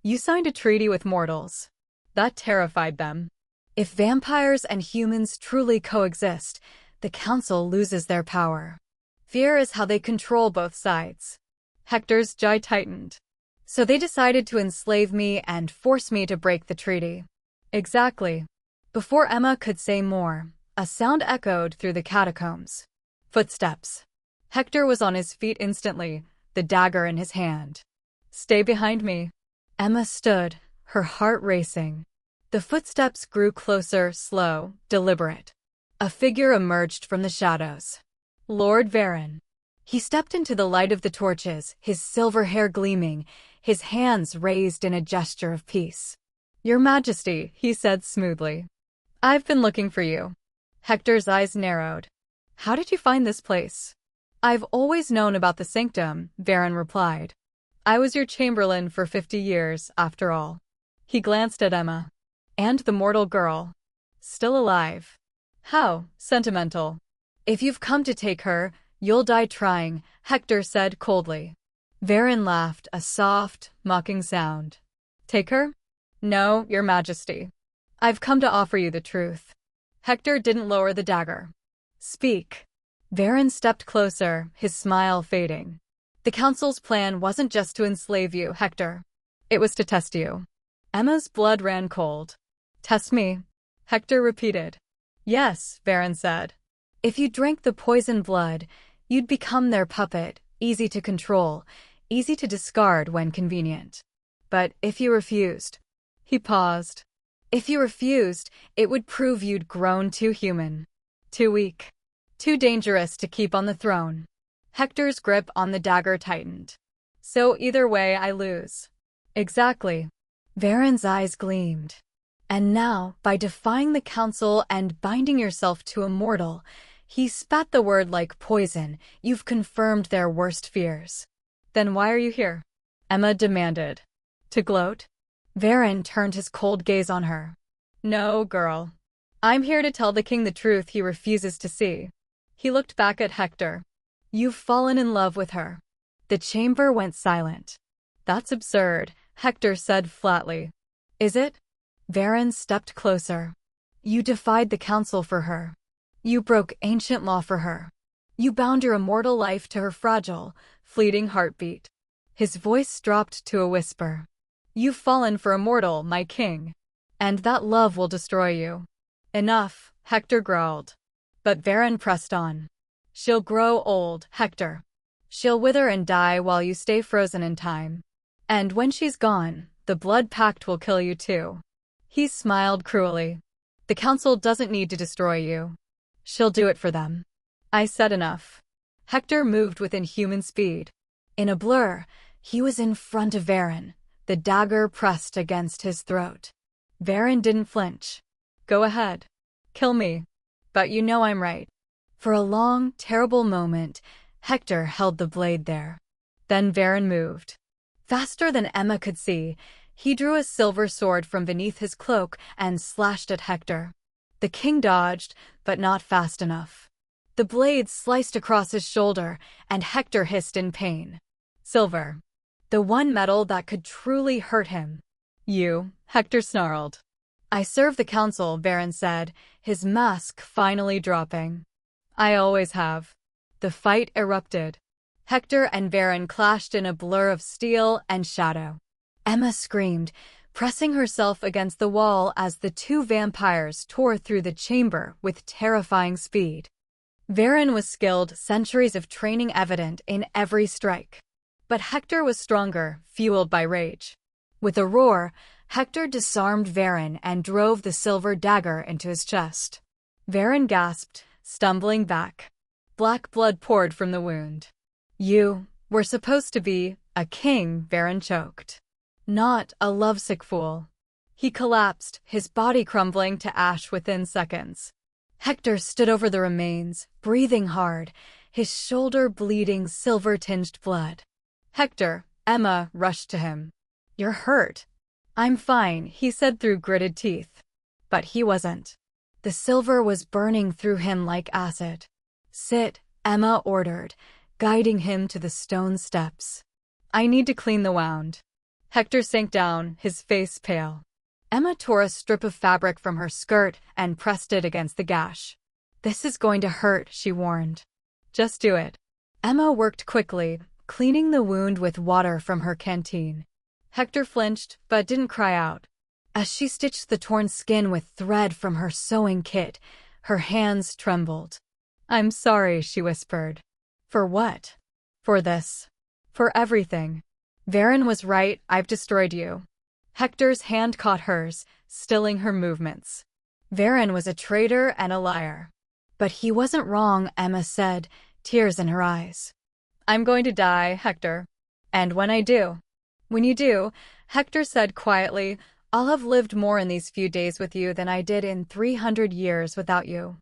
"You signed a treaty with mortals." That terrified them. If vampires and humans truly coexist, the council loses their power. Fear is how they control both sides. Hector's jaw tightened. "So they decided to enslave me and force me to break the treaty." "Exactly." Before Emma could say more, a sound echoed through the catacombs. Footsteps. Hector was on his feet instantly, the dagger in his hand. "Stay behind me." Emma stood, her heart racing. The footsteps grew closer, slow, deliberate. A figure emerged from the shadows. Lord Varen. He stepped into the light of the torches, his silver hair gleaming, his hands raised in a gesture of peace. "Your Majesty," he said smoothly. "I've been looking for you." Hector's eyes narrowed. "How did you find this place?" "I've always known about the sanctum," Varen replied. "I was your chamberlain for 50 years, after all." He glanced at Emma. "And the mortal girl. Still alive." "How sentimental." "If you've come to take her, you'll die trying," Hector said coldly. Varen laughed, a soft, mocking sound. "Take her?" "No, Your Majesty. I've come to offer you the truth." Hector didn't lower the dagger. "Speak." Varen stepped closer, his smile fading. "The council's plan wasn't just to enslave you, Hector. It was to test you." Emma's blood ran cold. "Test me?" Hector repeated. "Yes," Varen said. "If you drank the poison blood, you'd become their puppet, easy to control, easy to discard when convenient. But if you refused..." He paused. "If you refused, it would prove you'd grown too human. Too weak. Too dangerous to keep on the throne." Hector's grip on the dagger tightened. "So either way, I lose." "Exactly." Varen's eyes gleamed. "And now, by defying the council and binding yourself to Immortal," he spat the word like poison, "you've confirmed their worst fears." "Then why are you here?" Emma demanded. "To gloat?" Varen turned his cold gaze on her. "No, girl. I'm here to tell the king the truth he refuses to see." He looked back at Hector. "You've fallen in love with her." The chamber went silent. "That's absurd," Hector said flatly. "Is it?" Varen stepped closer. "You defied the council for her. You broke ancient law for her. You bound your immortal life to her fragile, fleeting heartbeat. His voice dropped to a whisper. You've fallen for Immortal, my king. And that love will destroy you. Enough, Hector growled. But Varen pressed on. She'll grow old, Hector. She'll wither and die while you stay frozen in time. And when she's gone, the blood pact will kill you too. He smiled cruelly. The council doesn't need to destroy you. She'll do it for them. I said enough. Hector moved within human speed. In a blur, he was in front of Varen, the dagger pressed against his throat. Varen didn't flinch. Go ahead. Kill me. But you know I'm right. For a long, terrible moment, Hector held the blade there. Then Varen moved. Faster than Emma could see, he drew a silver sword from beneath his cloak and slashed at Hector. The king dodged, but not fast enough. The blade sliced across his shoulder, and Hector hissed in pain. Silver. The one metal that could truly hurt him. You, Hector snarled. I serve the council, Varen said, his mask finally dropping. I always have. The fight erupted. Hector and Varen clashed in a blur of steel and shadow. Emma screamed, pressing herself against the wall as the two vampires tore through the chamber with terrifying speed. Varen was skilled, centuries of training evident in every strike. But Hector was stronger, fueled by rage. With a roar, Hector disarmed Varen and drove the silver dagger into his chest. Varen gasped, stumbling back. Black blood poured from the wound. You were supposed to be a king, Varen choked. Not a lovesick fool. He collapsed, his body crumbling to ash within seconds. Hector stood over the remains, breathing hard, his shoulder bleeding silver-tinged blood. Hector, Emma rushed to him. You're hurt. I'm fine, he said through gritted teeth. But he wasn't. The silver was burning through him like acid. Sit, Emma ordered, guiding him to the stone steps. I need to clean the wound. Hector sank down, his face pale. Emma tore a strip of fabric from her skirt and pressed it against the gash. This is going to hurt, she warned. Just do it. Emma worked quickly, cleaning the wound with water from her canteen. Hector flinched, but didn't cry out. As she stitched the torn skin with thread from her sewing kit, her hands trembled. I'm sorry, she whispered. For what? For this. For everything. Varen was right, I've destroyed you. Hector's hand caught hers, stilling her movements. Varen was a traitor and a liar. But he wasn't wrong, Emma said, tears in her eyes. I'm going to die, Hector. And when I do. When you do, Hector said quietly, I'll have lived more in these few days with you than I did in 300 years without you.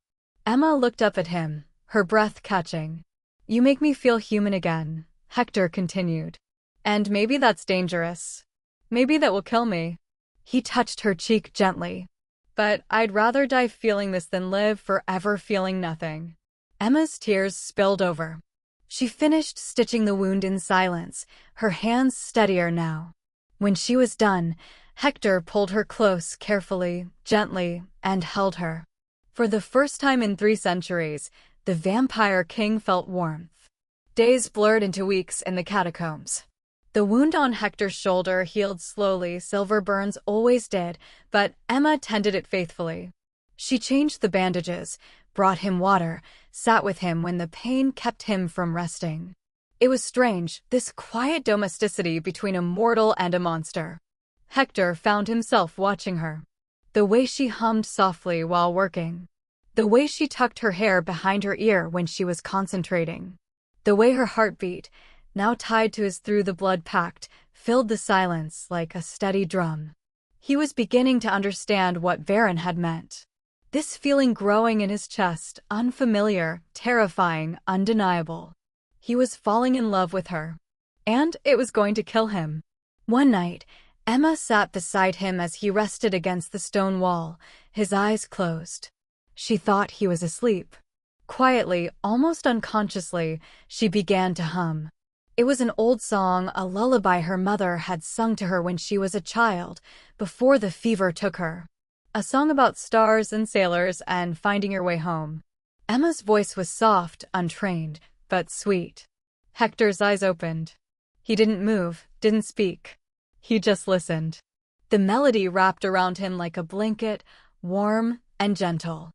Emma looked up at him, her breath catching. You make me feel human again, Hector continued. And maybe that's dangerous. Maybe that will kill me. He touched her cheek gently. But I'd rather die feeling this than live forever feeling nothing. Emma's tears spilled over. She finished stitching the wound in silence, her hands steadier now. When she was done, Hector pulled her close, carefully, gently, and held her. For the first time in 3 centuries, the vampire king felt warmth. Days blurred into weeks in the catacombs. The wound on Hector's shoulder healed slowly, silver burns always did, but Emma tended it faithfully. She changed the bandages, brought him water, sat with him when the pain kept him from resting. It was strange, this quiet domesticity between a mortal and a monster. Hector found himself watching her. The way she hummed softly while working. The way she tucked her hair behind her ear when she was concentrating. The way her heart beat, now tied to his through the blood pact, filled the silence like a steady drum. He was beginning to understand what Varen had meant. This feeling growing in his chest, unfamiliar, terrifying, undeniable. He was falling in love with her. And it was going to kill him. One night, Emma sat beside him as he rested against the stone wall, his eyes closed. She thought he was asleep. Quietly, almost unconsciously, she began to hum. It was an old song, a lullaby her mother had sung to her when she was a child, before the fever took her. A song about stars and sailors and finding your way home. Emma's voice was soft, untrained, but sweet. Hector's eyes opened. He didn't move, didn't speak. He just listened. The melody wrapped around him like a blanket, warm and gentle.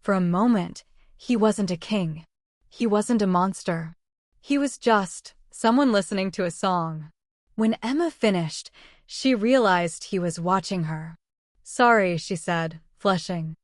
For a moment, he wasn't a king. He wasn't a monster. He was just someone listening to a song. When Emma finished, she realized he was watching her. "Sorry," she said, flushing.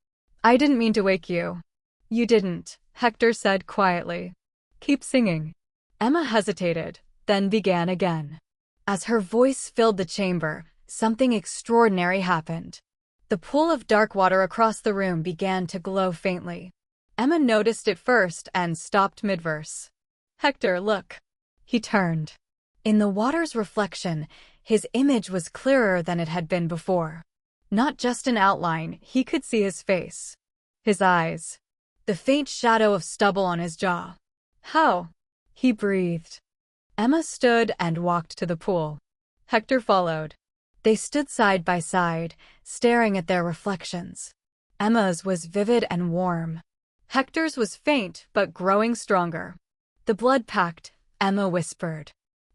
"I didn't mean to wake you." "You didn't," Hector said quietly. "Keep singing." Emma hesitated, then began again. As her voice filled the chamber, something extraordinary happened. The pool of dark water across the room began to glow faintly. Emma noticed it first and stopped mid-verse. "Hector, look." He turned. In the water's reflection, his image was clearer than it had been before. Not just an outline, he could see his face. His eyes. The faint shadow of stubble on his jaw. "How?" he breathed. Emma stood and walked to the pool. Hector followed. They stood side by side, staring at their reflections. Emma's was vivid and warm. Hector's was faint but growing stronger. "The blood pact," Emma whispered.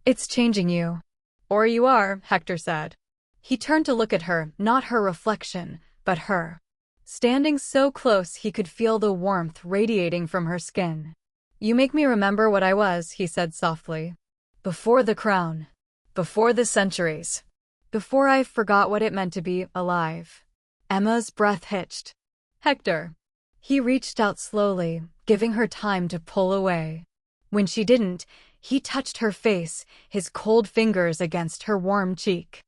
"It's changing you." "Or you are," Hector said. He turned to look at her, not her reflection, but her. Standing so close he could feel the warmth radiating from her skin. "You make me remember what I was," he said softly. "Before the crown. Before the centuries. Before I forgot what it meant to be alive." Emma's breath hitched. "Hector." He reached out slowly, giving her time to pull away. When she didn't, he touched her face, his cold fingers against her warm cheek.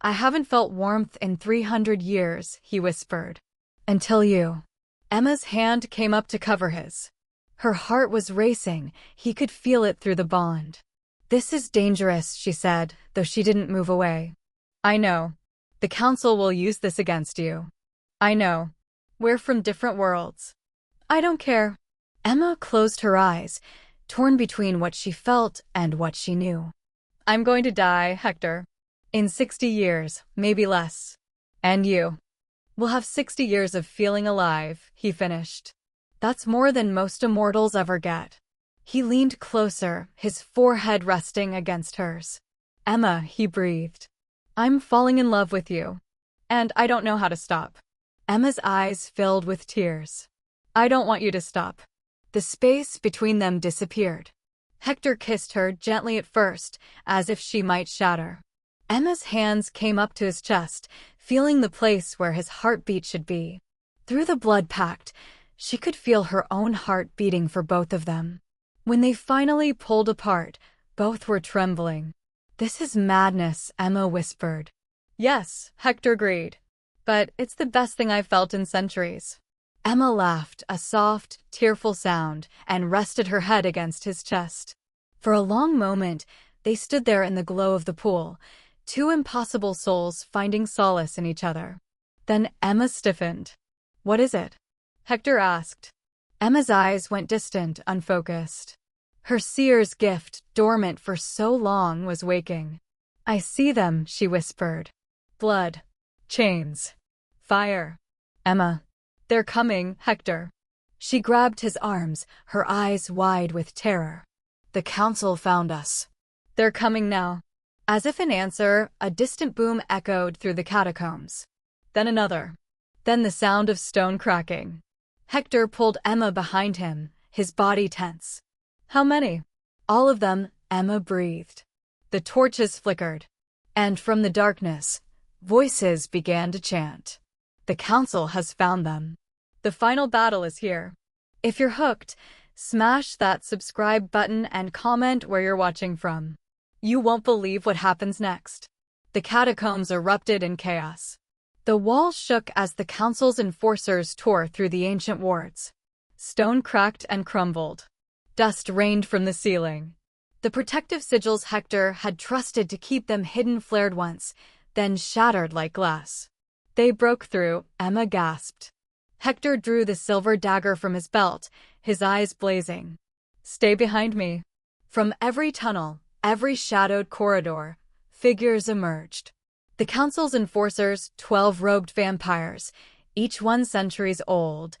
"I haven't felt warmth in 300 years, he whispered. "Until you." Emma's hand came up to cover his. Her heart was racing, he could feel it through the bond. "This is dangerous," she said, though she didn't move away. "I know. The council will use this against you." "I know. We're from different worlds." "I don't care." Emma closed her eyes, torn between what she felt and what she knew. "I'm going to die, Hector. In 60 years, maybe less. And you. We'll have 60 years of feeling alive," he finished. "That's more than most immortals ever get." He leaned closer, his forehead resting against hers. "Emma," he breathed. "I'm falling in love with you. And I don't know how to stop." Emma's eyes filled with tears. "I don't want you to stop." The space between them disappeared. Hector kissed her gently at first, as if she might shatter. Emma's hands came up to his chest, feeling the place where his heartbeat should be. Through the blood pact, she could feel her own heart beating for both of them. When they finally pulled apart, both were trembling. "This is madness," Emma whispered. "Yes," Hector agreed. "But it's the best thing I've felt in centuries." Emma laughed, a soft, tearful sound, and rested her head against his chest. For a long moment, they stood there in the glow of the pool, two impossible souls finding solace in each other. Then Emma stiffened. "What is it?" Hector asked. Emma's eyes went distant, unfocused. Her seer's gift, dormant for so long, was waking. "I see them," she whispered. "Blood. Chains. Fire." "Emma." "They're coming, Hector." She grabbed his arms, her eyes wide with terror. "The council found us." "They're coming now." As if in answer, a distant boom echoed through the catacombs. Then another. Then the sound of stone cracking. Hector pulled Emma behind him, his body tense. "How many?" "All of them," Emma breathed. The torches flickered. And from the darkness, voices began to chant. "The council has found them. The final battle is here." If you're hooked, smash that subscribe button and comment where you're watching from. You won't believe what happens next. The catacombs erupted in chaos. The walls shook as the council's enforcers tore through the ancient wards. Stone cracked and crumbled. Dust rained from the ceiling. The protective sigils Hector had trusted to keep them hidden flared once, then shattered like glass. They broke through, Emma gasped. Hector drew the silver dagger from his belt, his eyes blazing. "Stay behind me." From every tunnel, every shadowed corridor, figures emerged. The council's enforcers, 12 robed vampires, each one centuries old,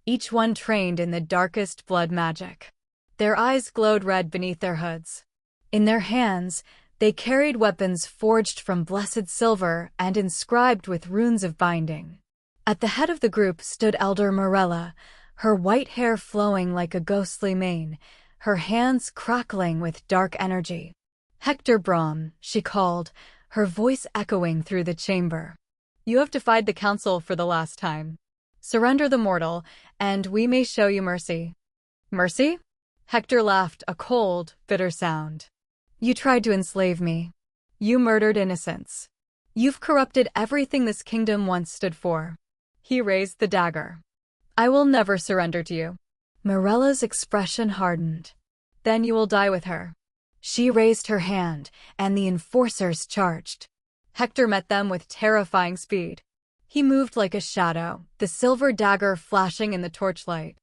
each one trained in the darkest blood magic. Their eyes glowed red beneath their hoods. In their hands, they carried weapons forged from blessed silver and inscribed with runes of binding. At the head of the group stood Elder Morella, her white hair flowing like a ghostly mane, her hands crackling with dark energy. "Hector Brahm," she called, her voice echoing through the chamber. "You have defied the council for the last time. Surrender the mortal, and we may show you mercy." "Mercy?" Hector laughed, a cold, bitter sound. "You tried to enslave me. You murdered innocents. You've corrupted everything this kingdom once stood for." He raised the dagger. "I will never surrender to you." Morella's expression hardened. "Then you will die with her." She raised her hand, and the enforcers charged. Hector met them with terrifying speed. He moved like a shadow, the silver dagger flashing in the torchlight.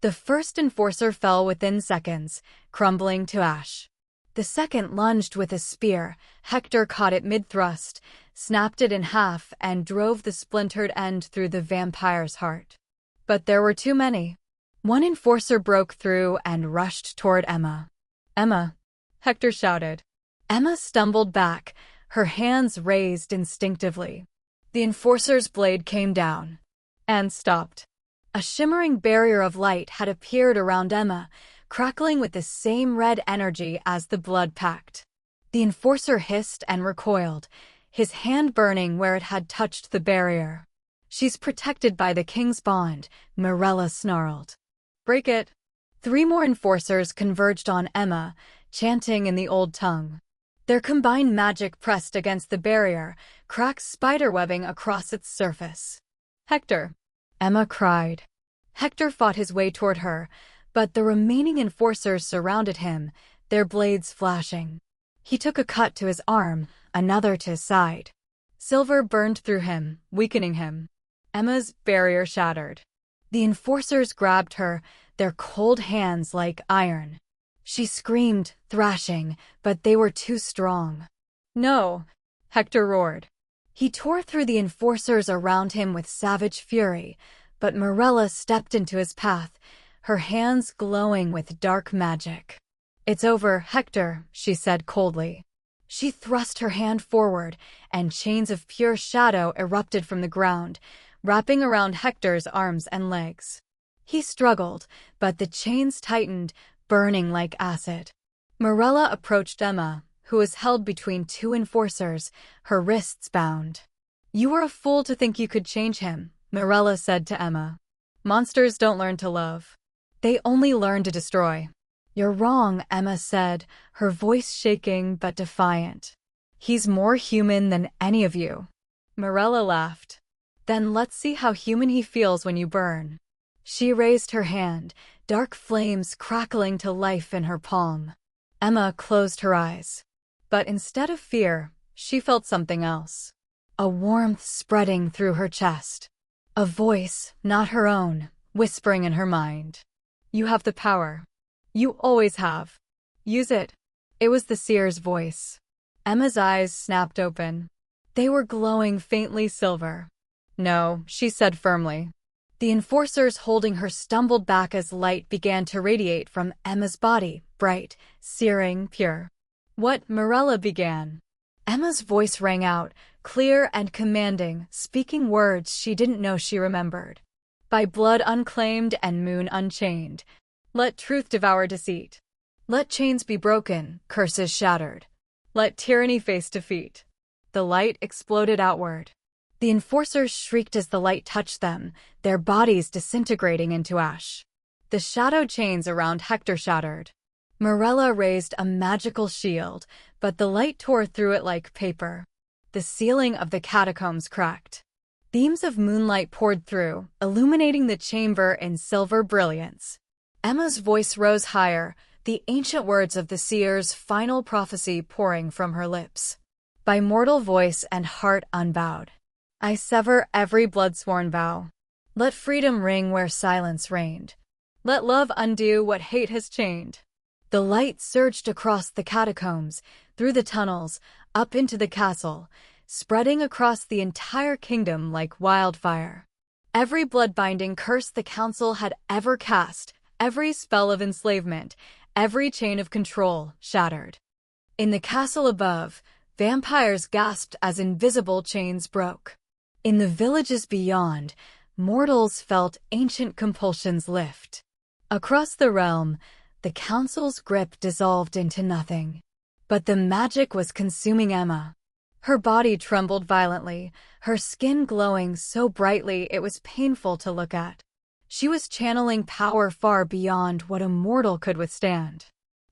The first enforcer fell within seconds, crumbling to ash. The second lunged with a spear. Hector caught it mid-thrust, snapped it in half, and drove the splintered end through the vampire's heart. But there were too many. One enforcer broke through and rushed toward Emma. "Emma!" Hector shouted. Emma stumbled back, her hands raised instinctively. The enforcer's blade came down and stopped. A shimmering barrier of light had appeared around Emma, crackling with the same red energy as the blood pact. The enforcer hissed and recoiled, his hand burning where it had touched the barrier. "She's protected by the king's bond," Morella snarled. "Break it." 3 more enforcers converged on Emma, chanting in the old tongue. Their combined magic pressed against the barrier, cracks spiderwebbing across its surface. "Hector!" Emma cried. Hector fought his way toward her, but the remaining enforcers surrounded him, their blades flashing. He took a cut to his arm, another to his side. Silver burned through him, weakening him. Emma's barrier shattered. The enforcers grabbed her, their cold hands like iron. She screamed, thrashing, but they were too strong. "No!" Hector roared. He tore through the enforcers around him with savage fury, but Morella stepped into his path, her hands glowing with dark magic. "It's over, Hector," she said coldly. She thrust her hand forward, and chains of pure shadow erupted from the ground, wrapping around Hector's arms and legs. He struggled, but the chains tightened, burning like acid. Morella approached Emma, who was held between 2 enforcers, her wrists bound. "You were a fool to think you could change him," Morella said to Emma. "Monsters don't learn to love. They only learn to destroy." "You're wrong," Emma said, her voice shaking but defiant. "He's more human than any of you." Morella laughed. "Then let's see how human he feels when you burn." She raised her hand, dark flames crackling to life in her palm. Emma closed her eyes. But instead of fear, she felt something else. A warmth spreading through her chest. A voice, not her own, whispering in her mind. "You have the power. You always have. Use it." It was the seer's voice. Emma's eyes snapped open. They were glowing faintly silver. "No," she said firmly. The enforcers holding her stumbled back as light began to radiate from Emma's body, bright, searing, pure. "What?" Morella began. Emma's voice rang out, clear and commanding, speaking words she didn't know she remembered. "By blood unclaimed and moon unchained, let truth devour deceit. Let chains be broken, curses shattered. Let tyranny face defeat." The light exploded outward. The enforcers shrieked as the light touched them, their bodies disintegrating into ash. The shadow chains around Hector shattered. Morella raised a magical shield, but the light tore through it like paper. The ceiling of the catacombs cracked. Beams of moonlight poured through, illuminating the chamber in silver brilliance. Emma's voice rose higher, the ancient words of the seer's final prophecy pouring from her lips. "By mortal voice and heart unbowed, I sever every blood-sworn vow. Let freedom ring where silence reigned. Let love undo what hate has chained." The light surged across the catacombs, through the tunnels, up into the castle, spreading across the entire kingdom like wildfire. Every blood-binding curse the council had ever cast, every spell of enslavement, every chain of control shattered. In the castle above, vampires gasped as invisible chains broke. In the villages beyond, mortals felt ancient compulsions lift. Across the realm, the council's grip dissolved into nothing. But the magic was consuming Emma. Her body trembled violently, her skin glowing so brightly it was painful to look at. She was channeling power far beyond what a mortal could withstand.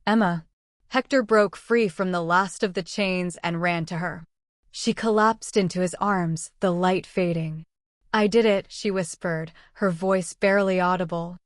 Emma. Hector broke free from the last of the chains and ran to her. She collapsed into his arms, the light fading. "I did it," she whispered, her voice barely audible.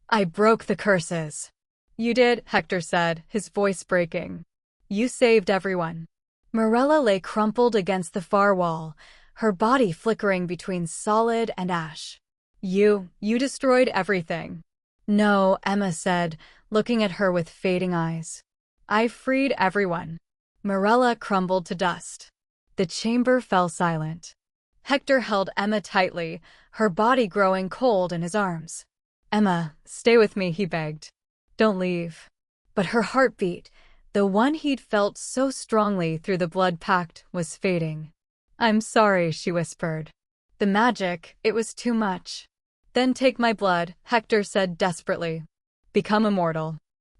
"I broke the curses." "You did," Hector said, his voice breaking. "You saved everyone." Morella lay crumpled against the far wall, her body flickering between solid and ash. You destroyed everything." "No," Emma said, looking at her with fading eyes. "I freed everyone." Morella crumbled to dust. The chamber fell silent. Hector held Emma tightly, her body growing cold in his arms. "Emma, stay with me," he begged. "Don't leave." But her heartbeat, the one he'd felt so strongly through the blood pact, was fading. "I'm sorry," she whispered. "The magic, it was too much." "Then take my blood," Hector said desperately. "Become immortal.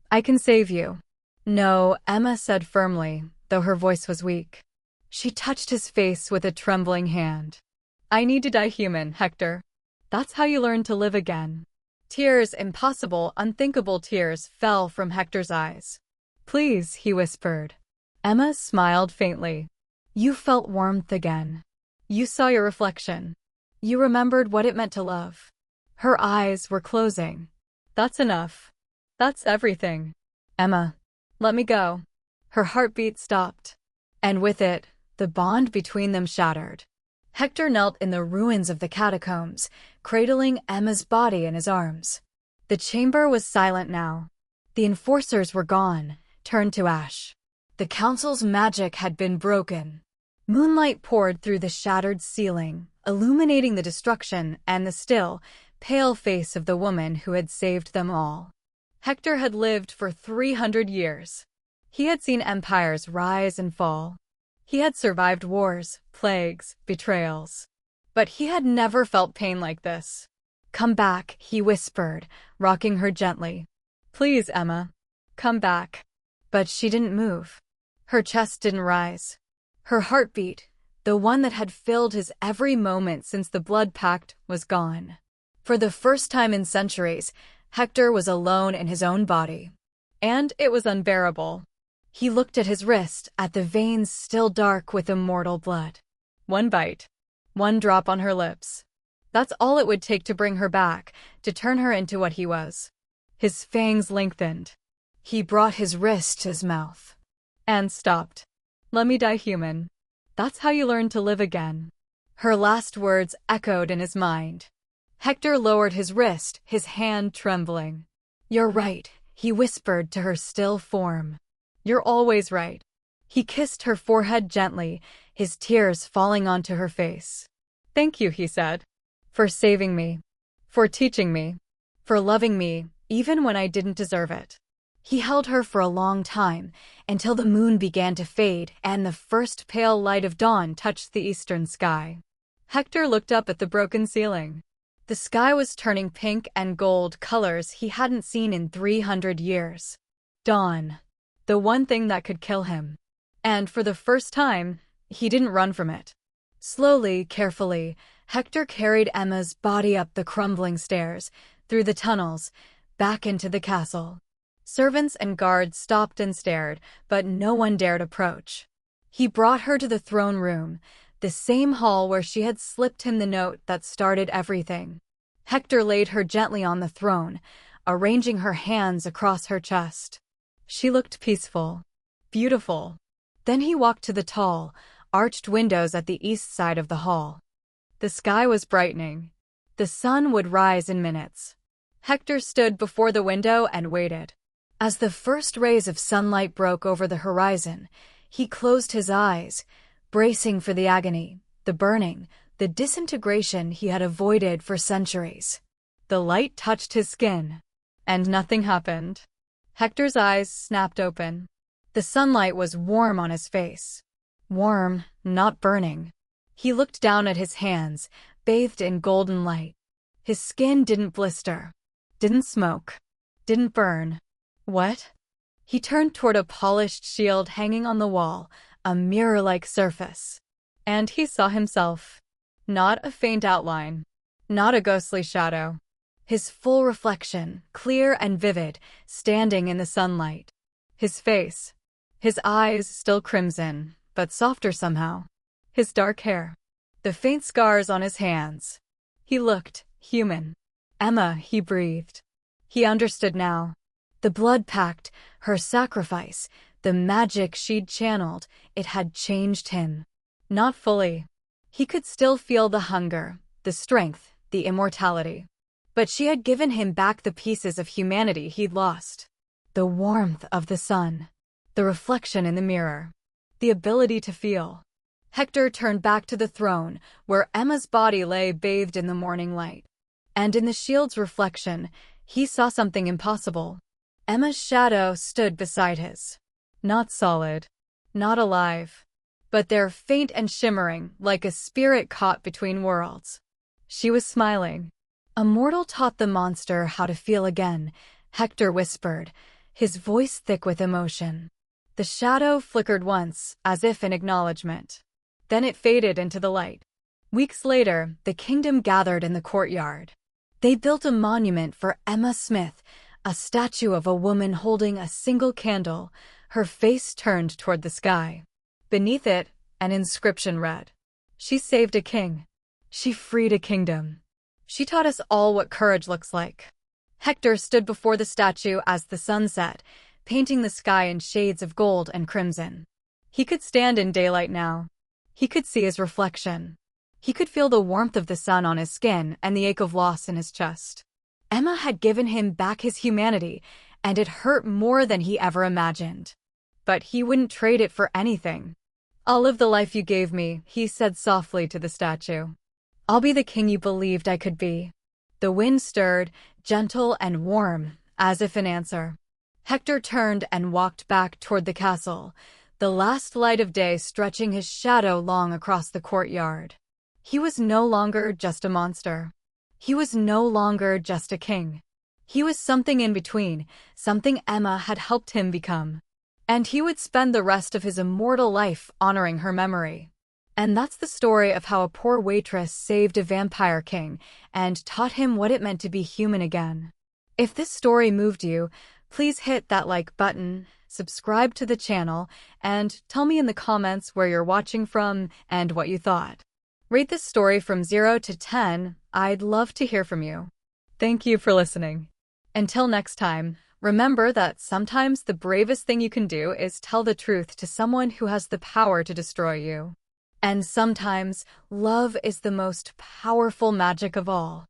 I can save you." "No," Emma said firmly, though her voice was weak. She touched his face with a trembling hand. "I need to die human, Hector. That's how you learn to live again." Tears, impossible, unthinkable tears, fell from Hector's eyes. "Please," he whispered. Emma smiled faintly. "You felt warmth again. You saw your reflection. You remembered what it meant to love." Her eyes were closing. "That's enough. That's everything. Emma, let me go." Her heartbeat stopped. And with it, the bond between them shattered. Hector knelt in the ruins of the catacombs, cradling Emma's body in his arms. The chamber was silent now. The enforcers were gone, turned to ash. The council's magic had been broken. Moonlight poured through the shattered ceiling, illuminating the destruction and the still, pale face of the woman who had saved them all. Hector had lived for 300 years. He had seen empires rise and fall. He had survived wars, plagues, betrayals. But he had never felt pain like this. "Come back," he whispered, rocking her gently. "Please, Emma, come back." But she didn't move. Her chest didn't rise. Her heartbeat, the one that had filled his every moment since the blood pact, was gone. For the first time in centuries, Hector was alone in his own body. And it was unbearable. He looked at his wrist, at the veins still dark with immortal blood. One bite. One drop on her lips. That's all it would take to bring her back, to turn her into what he was. His fangs lengthened. He brought his wrist to his mouth. And stopped. "Let me die human. That's how you learn to live again." Her last words echoed in his mind. Hector lowered his wrist, his hand trembling. "You're right," he whispered to her still form. "You're always right." He kissed her forehead gently, his tears falling onto her face. "Thank you," he said, "for saving me, for teaching me, for loving me, even when I didn't deserve it." He held her for a long time, until the moon began to fade and the first pale light of dawn touched the eastern sky. Hector looked up at the broken ceiling. The sky was turning pink and gold, colors he hadn't seen in 300 years. Dawn. The one thing that could kill him. And for the first time, he didn't run from it. Slowly, carefully, Hector carried Emma's body up the crumbling stairs, through the tunnels, back into the castle. Servants and guards stopped and stared, but no one dared approach. He brought her to the throne room, the same hall where she had slipped him the note that started everything. Hector laid her gently on the throne, arranging her hands across her chest. She looked peaceful, beautiful. Then he walked to the tall, arched windows at the east side of the hall. The sky was brightening. The sun would rise in minutes. Hector stood before the window and waited. As the first rays of sunlight broke over the horizon, he closed his eyes, bracing for the agony, the burning, the disintegration he had avoided for centuries. The light touched his skin, and nothing happened. Hector's eyes snapped open. The sunlight was warm on his face. Warm, not burning. He looked down at his hands, bathed in golden light. His skin didn't blister, didn't smoke, didn't burn. What? He turned toward a polished shield hanging on the wall, a mirror-like surface. And he saw himself. Not a faint outline, not a ghostly shadow. His full reflection, clear and vivid, standing in the sunlight. His face. His eyes still crimson, but softer somehow. His dark hair. The faint scars on his hands. He looked human. Emma, he breathed. He understood now. The blood pact, her sacrifice, the magic she'd channeled, it had changed him. Not fully. He could still feel the hunger, the strength, the immortality. But she had given him back the pieces of humanity he'd lost. The warmth of the sun. The reflection in the mirror. The ability to feel. Hector turned back to the throne, where Emma's body lay bathed in the morning light. And in the shield's reflection, he saw something impossible. Emma's shadow stood beside his. Not solid. Not alive. But there, faint and shimmering, like a spirit caught between worlds. She was smiling. Immortal taught the monster how to feel again, Hector whispered, his voice thick with emotion. The shadow flickered once, as if in acknowledgement. Then it faded into the light. Weeks later, the kingdom gathered in the courtyard. They built a monument for Emma Smith, a statue of a woman holding a single candle, her face turned toward the sky. Beneath it, an inscription read, "She saved a king. She freed a kingdom. She taught us all what courage looks like." Hector stood before the statue as the sun set, painting the sky in shades of gold and crimson. He could stand in daylight now. He could see his reflection. He could feel the warmth of the sun on his skin and the ache of loss in his chest. Emma had given him back his humanity, and it hurt more than he ever imagined. But he wouldn't trade it for anything. "I'll live the life you gave me," he said softly to the statue. "I'll be the king you believed I could be." The wind stirred, gentle and warm, as if in answer. Hector turned and walked back toward the castle, the last light of day stretching his shadow long across the courtyard. He was no longer just a monster. He was no longer just a king. He was something in between, something Emma had helped him become. And he would spend the rest of his immortal life honoring her memory. And that's the story of how a poor waitress saved a vampire king and taught him what it meant to be human again. If this story moved you, please hit that like button, subscribe to the channel, and tell me in the comments where you're watching from and what you thought. Rate this story from 0 to 10. I'd love to hear from you. Thank you for listening. Until next time, remember that sometimes the bravest thing you can do is tell the truth to someone who has the power to destroy you. And sometimes, love is the most powerful magic of all.